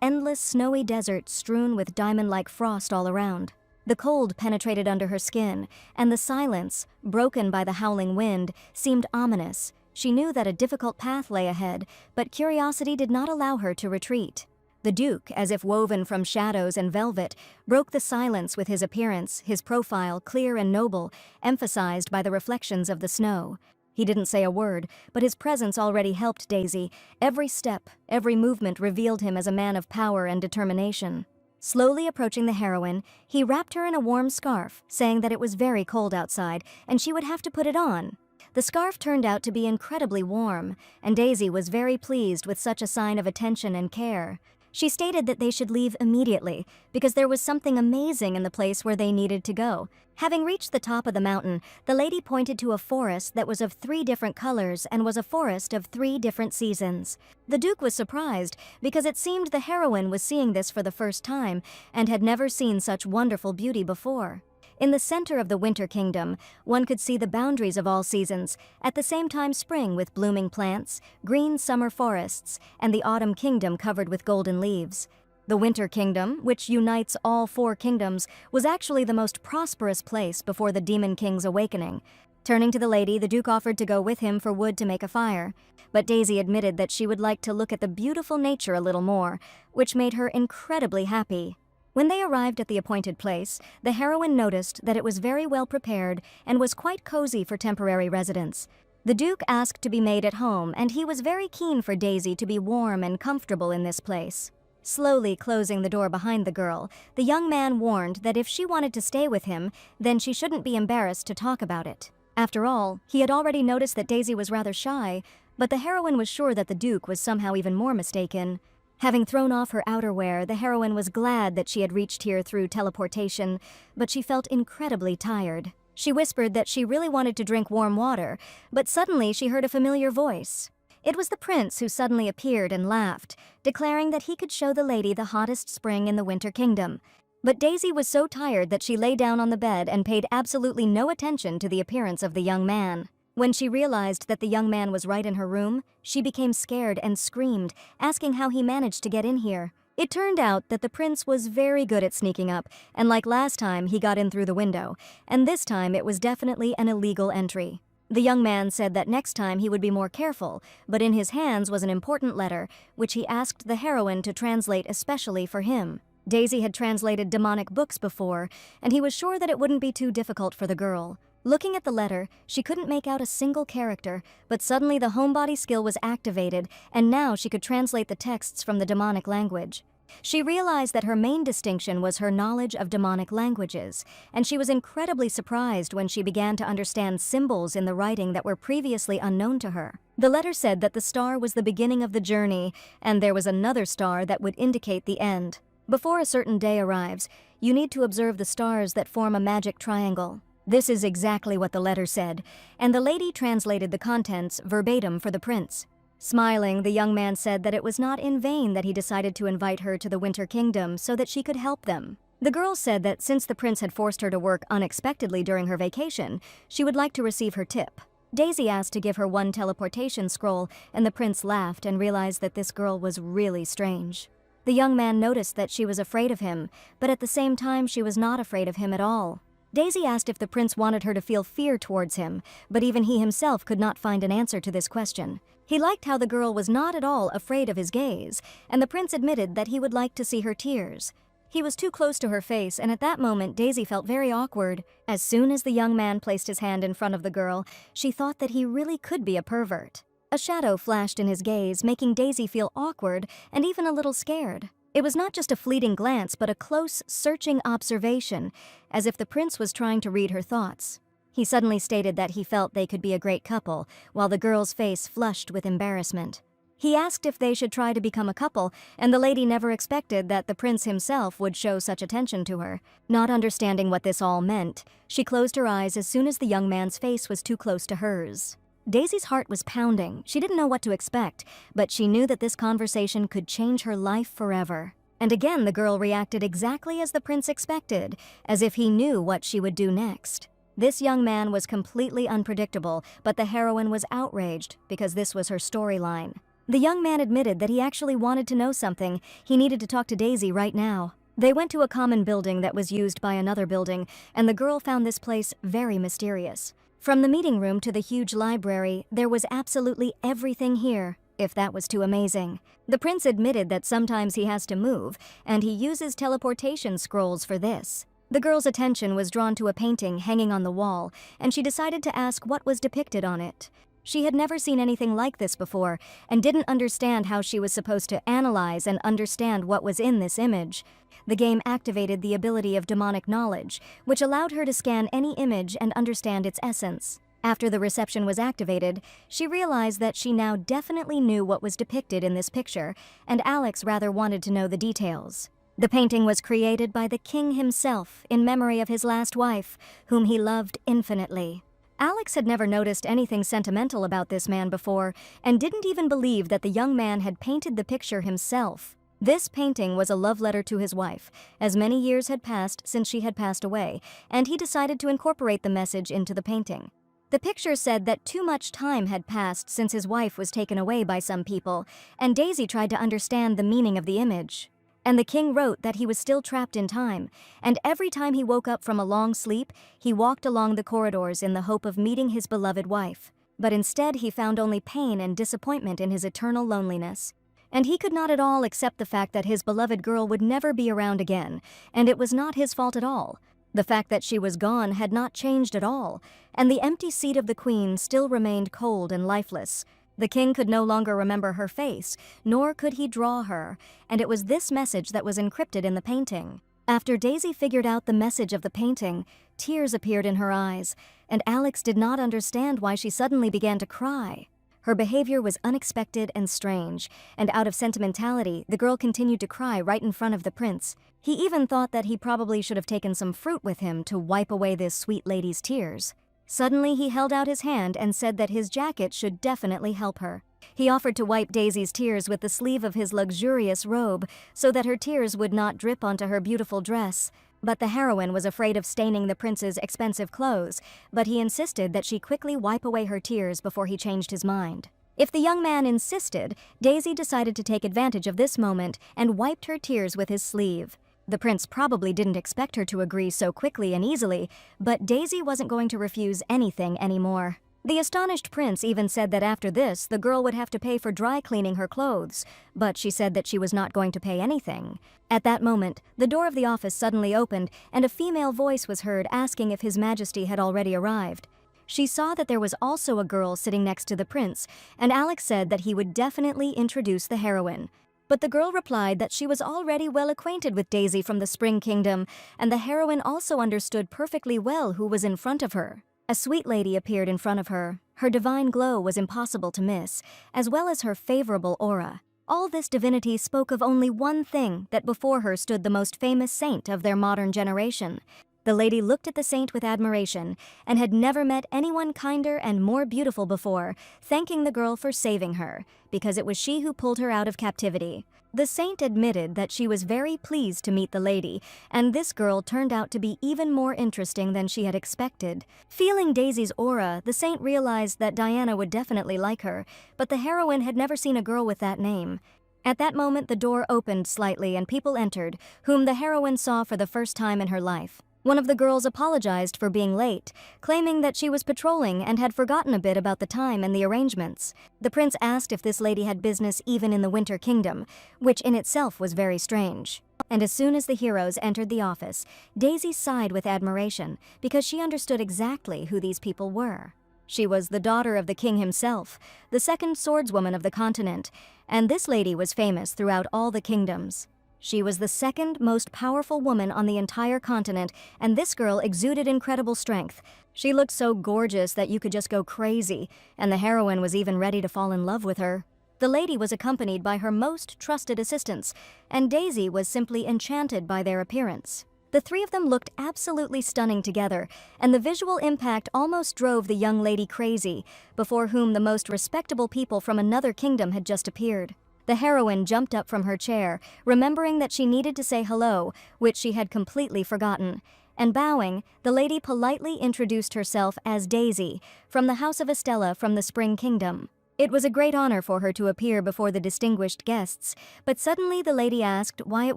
endless snowy desert strewn with diamond-like frost all around. The cold penetrated under her skin, and the silence, broken by the howling wind, seemed ominous. She knew that a difficult path lay ahead, but curiosity did not allow her to retreat. The Duke, as if woven from shadows and velvet, broke the silence with his appearance, his profile clear and noble, emphasized by the reflections of the snow. He didn't say a word, but his presence already helped Daisy. Every step, every movement revealed him as a man of power and determination. Slowly approaching the heroine, he wrapped her in a warm scarf, saying that it was very cold outside and she would have to put it on. The scarf turned out to be incredibly warm, and Daisy was very pleased with such a sign of attention and care. She stated that they should leave immediately, because there was something amazing in the place where they needed to go. Having reached the top of the mountain, the lady pointed to a forest that was of 3 different colors and was a forest of 3 different seasons. The Duke was surprised, because it seemed the heroine was seeing this for the first time and had never seen such wonderful beauty before. In the center of the winter kingdom, one could see the boundaries of all seasons, at the same time spring with blooming plants, green summer forests, and the autumn kingdom covered with golden leaves. The winter kingdom, which unites all 4 kingdoms, was actually the most prosperous place before the Demon King's awakening. Turning to the lady, the Duke offered to go with him for wood to make a fire, but Daisy admitted that she would like to look at the beautiful nature a little more, which made her incredibly happy. When they arrived at the appointed place, the heroine noticed that it was very well prepared and was quite cozy for temporary residence. The Duke asked to be made at home, and he was very keen for Daisy to be warm and comfortable in this place. Slowly closing the door behind the girl, the young man warned that if she wanted to stay with him, then she shouldn't be embarrassed to talk about it. After all, he had already noticed that Daisy was rather shy, but the heroine was sure that the Duke was somehow even more mistaken. Having thrown off her outerwear, the heroine was glad that she had reached here through teleportation, but she felt incredibly tired. She whispered that she really wanted to drink warm water, but suddenly she heard a familiar voice. It was the prince who suddenly appeared and laughed, declaring that he could show the lady the hottest spring in the winter kingdom. But Daisy was so tired that she lay down on the bed and paid absolutely no attention to the appearance of the young man. When she realized that the young man was right in her room, she became scared and screamed, asking how he managed to get in here. It turned out that the prince was very good at sneaking up, and like last time, he got in through the window, and this time it was definitely an illegal entry. The young man said that next time he would be more careful, but in his hands was an important letter, which he asked the heroine to translate especially for him. Daisy had translated demonic books before, and he was sure that it wouldn't be too difficult for the girl. Looking at the letter, she couldn't make out a single character, but suddenly the homebody skill was activated, and now she could translate the texts from the demonic language. She realized that her main distinction was her knowledge of demonic languages, and she was incredibly surprised when she began to understand symbols in the writing that were previously unknown to her. The letter said that the star was the beginning of the journey, and there was another star that would indicate the end. Before a certain day arrives, you need to observe the stars that form a magic triangle. This is exactly what the letter said, and the lady translated the contents verbatim for the prince. Smiling, the young man said that it was not in vain that he decided to invite her to the Winter Kingdom so that she could help them. The girl said that since the prince had forced her to work unexpectedly during her vacation, she would like to receive her tip. Daisy asked to give her one teleportation scroll, and the prince laughed and realized that this girl was really strange. The young man noticed that she was afraid of him, but at the same time she was not afraid of him at all. Daisy asked if the prince wanted her to feel fear towards him, but even he himself could not find an answer to this question. He liked how the girl was not at all afraid of his gaze, and the prince admitted that he would like to see her tears. He was too close to her face, and at that moment Daisy felt very awkward. As soon as the young man placed his hand in front of the girl, she thought that he really could be a pervert. A shadow flashed in his gaze, making Daisy feel awkward and even a little scared. It was not just a fleeting glance, but a close, searching observation, as if the prince was trying to read her thoughts. He suddenly stated that he felt they could be a great couple, while the girl's face flushed with embarrassment. He asked if they should try to become a couple, and the lady never expected that the prince himself would show such attention to her. Not understanding what this all meant, she closed her eyes as soon as the young man's face was too close to hers. Daisy's heart was pounding. She didn't know what to expect, but she knew that this conversation could change her life forever. And again, the girl reacted exactly as the prince expected, as if he knew what she would do next. This young man was completely unpredictable, but the heroine was outraged because this was her storyline. The young man admitted that he actually wanted to know something. He needed to talk to Daisy right now. They went to a common building that was used by another building, and the girl found this place very mysterious. From the meeting room to the huge library, there was absolutely everything here, if that was too amazing. The prince admitted that sometimes he has to move, and he uses teleportation scrolls for this. The girl's attention was drawn to a painting hanging on the wall, and she decided to ask what was depicted on it. She had never seen anything like this before, and didn't understand how she was supposed to analyze and understand what was in this image. The game activated the ability of demonic knowledge, which allowed her to scan any image and understand its essence. After the reception was activated, she realized that she now definitely knew what was depicted in this picture, and Alex rather wanted to know the details. The painting was created by the king himself in memory of his last wife, whom he loved infinitely. Alex had never noticed anything sentimental about this man before, and didn't even believe that the young man had painted the picture himself. This painting was a love letter to his wife, as many years had passed since she had passed away, and he decided to incorporate the message into the painting. The picture said that too much time had passed since his wife was taken away by some people, and Daisy tried to understand the meaning of the image. And the king wrote that he was still trapped in time, and every time he woke up from a long sleep, he walked along the corridors in the hope of meeting his beloved wife. But instead he found only pain and disappointment in his eternal loneliness. And he could not at all accept the fact that his beloved girl would never be around again, and it was not his fault at all. The fact that she was gone had not changed at all, and the empty seat of the queen still remained cold and lifeless. The king could no longer remember her face, nor could he draw her, and it was this message that was encrypted in the painting. After Daisy figured out the message of the painting, tears appeared in her eyes, and Alex did not understand why she suddenly began to cry. Her behavior was unexpected and strange, and out of sentimentality, the girl continued to cry right in front of the prince. He even thought that he probably should have taken some fruit with him to wipe away this sweet lady's tears. Suddenly, he held out his hand and said that his jacket should definitely help her. He offered to wipe Daisy's tears with the sleeve of his luxurious robe so that her tears would not drip onto her beautiful dress. But the heroine was afraid of staining the prince's expensive clothes, but he insisted that she quickly wipe away her tears before he changed his mind. If the young man insisted, Daisy decided to take advantage of this moment and wiped her tears with his sleeve. The prince probably didn't expect her to agree so quickly and easily, but Daisy wasn't going to refuse anything anymore. The astonished prince even said that after this, the girl would have to pay for dry cleaning her clothes, but she said that she was not going to pay anything. At that moment, the door of the office suddenly opened, and a female voice was heard asking if His Majesty had already arrived. She saw that there was also a girl sitting next to the prince, and Alex said that he would definitely introduce the heroine. But the girl replied that she was already well acquainted with Daisy from the Spring Kingdom, and the heroine also understood perfectly well who was in front of her. A sweet lady appeared in front of her. Her divine glow was impossible to miss, as well as her favorable aura. All this divinity spoke of only one thing, that before her stood the most famous saint of their modern generation. The lady looked at the saint with admiration, and had never met anyone kinder and more beautiful before, thanking the girl for saving her, because it was she who pulled her out of captivity. The saint admitted that she was very pleased to meet the lady, and this girl turned out to be even more interesting than she had expected. Feeling Daisy's aura, the saint realized that Diana would definitely like her, but the heroine had never seen a girl with that name. At that moment, the door opened slightly and people entered, whom the heroine saw for the first time in her life. One of the girls apologized for being late, claiming that she was patrolling and had forgotten a bit about the time and the arrangements. The prince asked if this lady had business even in the Winter Kingdom, which in itself was very strange. And as soon as the heroes entered the office, Daisy sighed with admiration because she understood exactly who these people were. She was the daughter of the king himself, the second swordswoman of the continent, and this lady was famous throughout all the kingdoms. She was the second most powerful woman on the entire continent, and this girl exuded incredible strength. She looked so gorgeous that you could just go crazy, and the heroine was even ready to fall in love with her. The lady was accompanied by her most trusted assistants, and Daisy was simply enchanted by their appearance. The three of them looked absolutely stunning together, and the visual impact almost drove the young lady crazy, before whom the most respectable people from another kingdom had just appeared. The heroine jumped up from her chair, remembering that she needed to say hello, which she had completely forgotten. And bowing, the lady politely introduced herself as Daisy, from the House of Estella from the Spring Kingdom. It was a great honor for her to appear before the distinguished guests, but suddenly the lady asked why it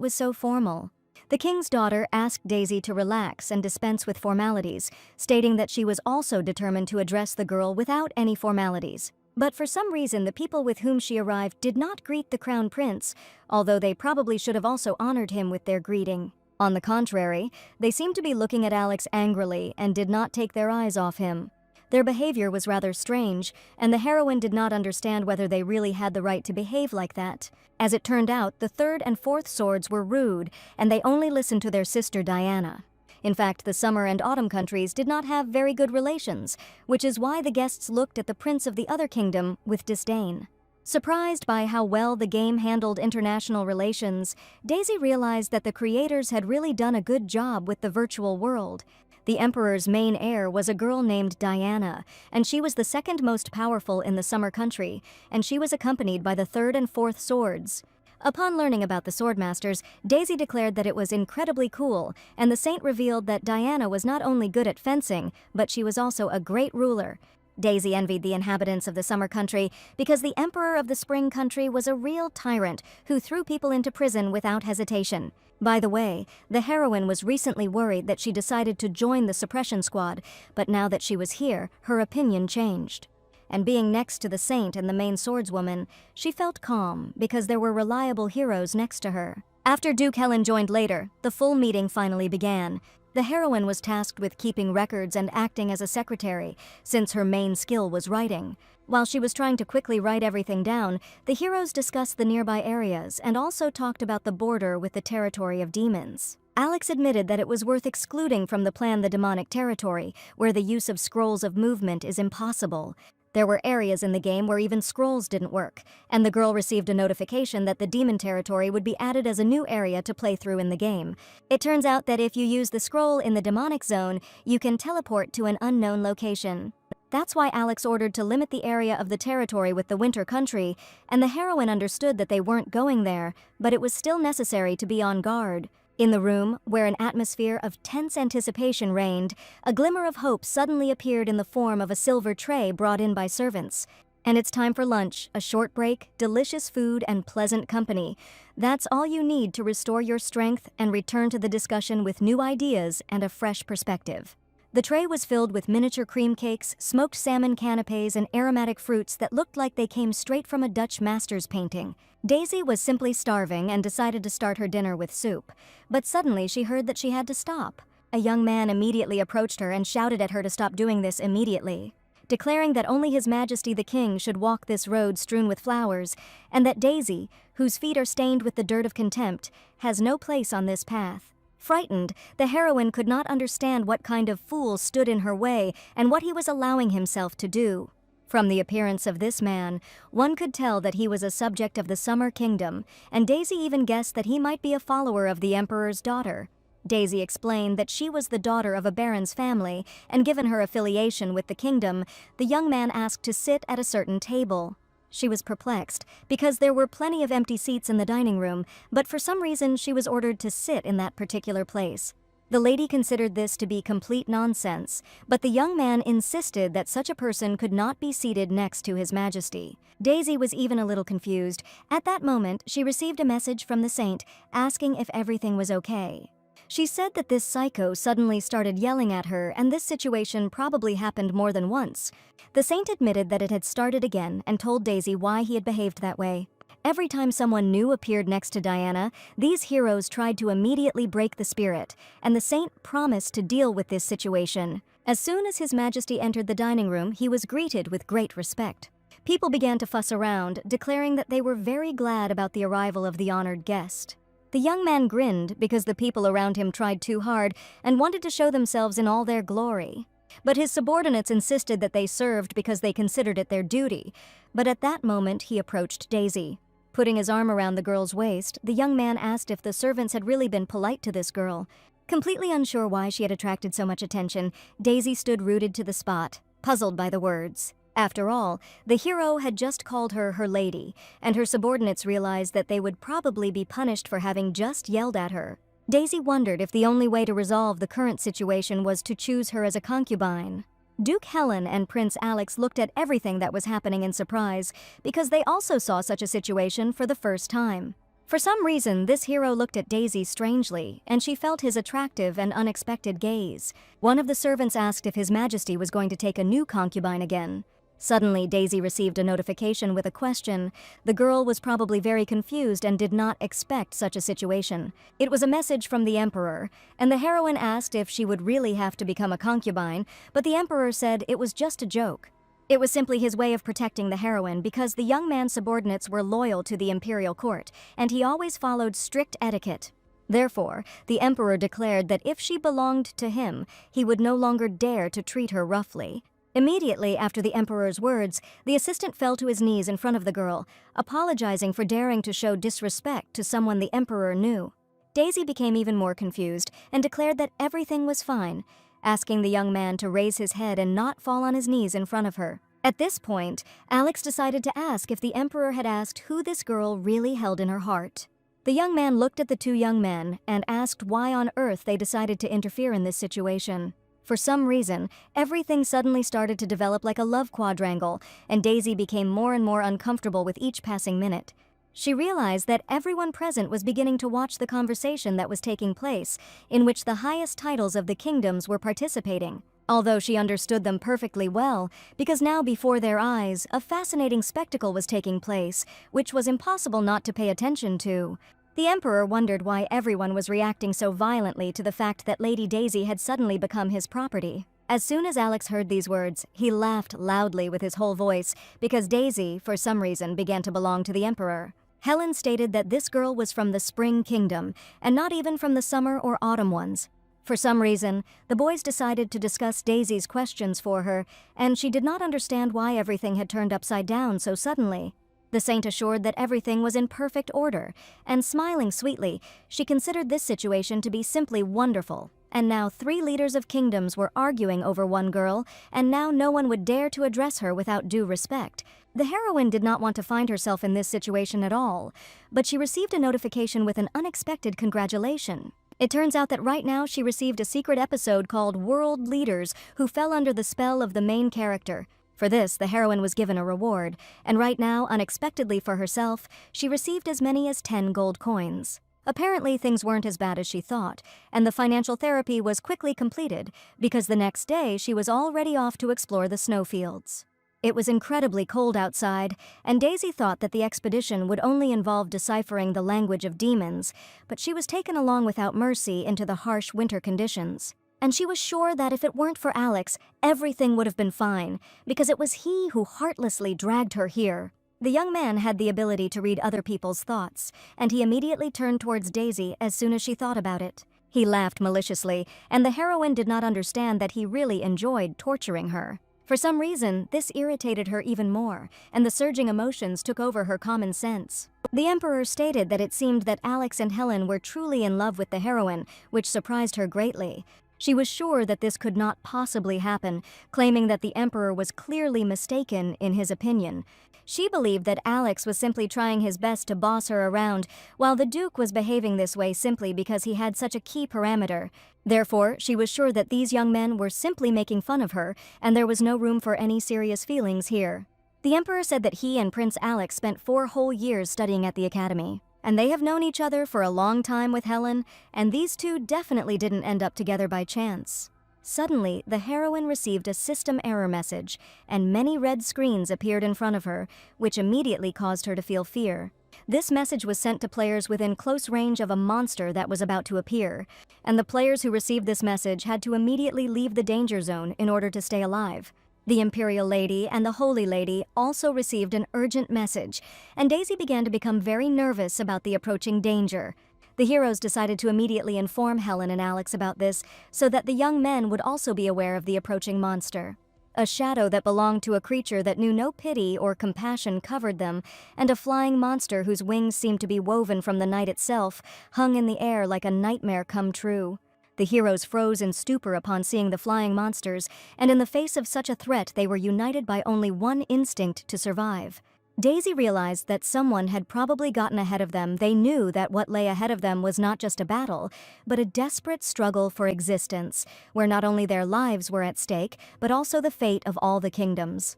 was so formal. The king's daughter asked Daisy to relax and dispense with formalities, stating that she was also determined to address the girl without any formalities. But for some reason, the people with whom she arrived did not greet the crown prince, although they probably should have also honored him with their greeting. On the contrary, they seemed to be looking at Alex angrily and did not take their eyes off him. Their behavior was rather strange, and the heroine did not understand whether they really had the right to behave like that. As it turned out, the third and fourth swords were rude, and they only listened to their sister Diana. In fact, the summer and autumn countries did not have very good relations, which is why the guests looked at the prince of the other kingdom with disdain. Surprised by how well the game handled international relations, Daisy realized that the creators had really done a good job with the virtual world. The emperor's main heir was a girl named Diana, and she was the second most powerful in the summer country, and she was accompanied by the third and fourth swords. Upon learning about the swordmasters, Daisy declared that it was incredibly cool, and the saint revealed that Diana was not only good at fencing, but she was also a great ruler. Daisy envied the inhabitants of the summer country because the emperor of the spring country was a real tyrant who threw people into prison without hesitation. By the way, the heroine was recently worried that she decided to join the suppression squad, but now that she was here, her opinion changed. And being next to the saint and the main swordswoman, she felt calm because there were reliable heroes next to her. After Duke Helen joined later, the full meeting finally began. The heroine was tasked with keeping records and acting as a secretary, since her main skill was writing. While she was trying to quickly write everything down, the heroes discussed the nearby areas and also talked about the border with the territory of demons. Alex admitted that it was worth excluding from the plan the demonic territory, where the use of scrolls of movement is impossible. There were areas in the game where even scrolls didn't work, and the girl received a notification that the demon territory would be added as a new area to play through in the game. It turns out that if you use the scroll in the demonic zone, you can teleport to an unknown location. That's why Alex ordered to limit the area of the territory with the winter country, and the heroine understood that they weren't going there, but it was still necessary to be on guard. In the room, where an atmosphere of tense anticipation reigned, a glimmer of hope suddenly appeared in the form of a silver tray brought in by servants. And it's time for lunch, a short break, delicious food, and pleasant company. That's all you need to restore your strength and return to the discussion with new ideas and a fresh perspective. The tray was filled with miniature cream cakes, smoked salmon canapes, and aromatic fruits that looked like they came straight from a Dutch master's painting. Daisy was simply starving and decided to start her dinner with soup. But suddenly she heard that she had to stop. A young man immediately approached her and shouted at her to stop doing this immediately, declaring that only His Majesty the King should walk this road strewn with flowers, and that Daisy, whose feet are stained with the dirt of contempt, has no place on this path. Frightened, the heroine could not understand what kind of fool stood in her way and what he was allowing himself to do. From the appearance of this man, one could tell that he was a subject of the Summer Kingdom, and Daisy even guessed that he might be a follower of the Emperor's daughter. Daisy explained that she was the daughter of a baron's family, and given her affiliation with the kingdom, the young man asked to sit at a certain table. She was perplexed, because there were plenty of empty seats in the dining room, but for some reason she was ordered to sit in that particular place. The lady considered this to be complete nonsense, but the young man insisted that such a person could not be seated next to His Majesty. Daisy was even a little confused. At that moment, she received a message from the saint asking if everything was okay. She said that this psycho suddenly started yelling at her, and this situation probably happened more than once. The saint admitted that it had started again and told Daisy why he had behaved that way. Every time someone new appeared next to Diana, these heroes tried to immediately break the spirit, and the saint promised to deal with this situation. As soon as His Majesty entered the dining room, he was greeted with great respect. People began to fuss around, declaring that they were very glad about the arrival of the honored guest. The young man grinned because the people around him tried too hard and wanted to show themselves in all their glory. But his subordinates insisted that they served because they considered it their duty. But at that moment, he approached Daisy. Putting his arm around the girl's waist, the young man asked if the servants had really been polite to this girl. Completely unsure why she had attracted so much attention, Daisy stood rooted to the spot, puzzled by the words. After all, the hero had just called her her lady, and her subordinates realized that they would probably be punished for having just yelled at her. Daisy wondered if the only way to resolve the current situation was to choose her as a concubine. Duke Helen and Prince Alex looked at everything that was happening in surprise, because they also saw such a situation for the first time. For some reason, this hero looked at Daisy strangely, and she felt his attractive and unexpected gaze. One of the servants asked if His Majesty was going to take a new concubine again. Suddenly, Daisy received a notification with a question. The girl was probably very confused and did not expect such a situation. It was a message from the Emperor, and the heroine asked if she would really have to become a concubine, but the Emperor said it was just a joke. It was simply his way of protecting the heroine because the young man's subordinates were loyal to the imperial court, and he always followed strict etiquette. Therefore, the Emperor declared that if she belonged to him, he would no longer dare to treat her roughly. Immediately after the Emperor's words, the assistant fell to his knees in front of the girl, apologizing for daring to show disrespect to someone the Emperor knew. Daisy became even more confused and declared that everything was fine, asking the young man to raise his head and not fall on his knees in front of her. At this point, Alex decided to ask if the Emperor had asked who this girl really held in her heart. The young man looked at the two young men and asked why on earth they decided to interfere in this situation. For some reason, everything suddenly started to develop like a love quadrangle, and Daisy became more and more uncomfortable with each passing minute. She realized that everyone present was beginning to watch the conversation that was taking place, in which the highest titles of the kingdoms were participating. Although she understood them perfectly well, because now before their eyes, a fascinating spectacle was taking place, which was impossible not to pay attention to. The Emperor wondered why everyone was reacting so violently to the fact that Lady Daisy had suddenly become his property. As soon as Alex heard these words, he laughed loudly with his whole voice, because Daisy, for some reason, began to belong to the Emperor. Helen stated that this girl was from the Spring Kingdom, and not even from the summer or autumn ones. For some reason, the boys decided to discuss Daisy's questions for her, and she did not understand why everything had turned upside down so suddenly. The saint assured that everything was in perfect order, and smiling sweetly, she considered this situation to be simply wonderful. And now 3 leaders of kingdoms were arguing over one girl, and now no one would dare to address her without due respect. The heroine did not want to find herself in this situation at all, but she received a notification with an unexpected congratulation. It turns out that right now she received a secret episode called World Leaders who fell under the spell of the main character. For this, the heroine was given a reward, and right now, unexpectedly for herself, she received as many as 10 gold coins. Apparently, things weren't as bad as she thought, and the financial therapy was quickly completed because the next day she was already off to explore the snowfields. It was incredibly cold outside, and Daisy thought that the expedition would only involve deciphering the language of demons, but she was taken along without mercy into the harsh winter conditions. And she was sure that if it weren't for Alex, everything would have been fine, because it was he who heartlessly dragged her here. The young man had the ability to read other people's thoughts, and he immediately turned towards Daisy as soon as she thought about it. He laughed maliciously, and the heroine did not understand that he really enjoyed torturing her. For some reason, this irritated her even more, and the surging emotions took over her common sense. The Emperor stated that it seemed that Alex and Helen were truly in love with the heroine, which surprised her greatly. She was sure that this could not possibly happen, claiming that the Emperor was clearly mistaken in his opinion. She believed that Alex was simply trying his best to boss her around, while the Duke was behaving this way simply because he had such a key parameter. Therefore, she was sure that these young men were simply making fun of her, and there was no room for any serious feelings here. The Emperor said that he and Prince Alex spent 4 whole years studying at the academy, and they have known each other for a long time with Helen, and these two definitely didn't end up together by chance. Suddenly, the heroine received a system error message, and many red screens appeared in front of her, which immediately caused her to feel fear. This message was sent to players within close range of a monster that was about to appear, and the players who received this message had to immediately leave the danger zone in order to stay alive. The Imperial Lady and the Holy Lady also received an urgent message, and Daisy began to become very nervous about the approaching danger. The heroes decided to immediately inform Helen and Alex about this so that the young men would also be aware of the approaching monster. A shadow that belonged to a creature that knew no pity or compassion covered them, and a flying monster whose wings seemed to be woven from the night itself hung in the air like a nightmare come true. The heroes froze in stupor upon seeing the flying monsters, and in the face of such a threat they were united by only one instinct to survive. Daisy realized that someone had probably gotten ahead of them. They knew that what lay ahead of them was not just a battle, but a desperate struggle for existence, where not only their lives were at stake, but also the fate of all the kingdoms.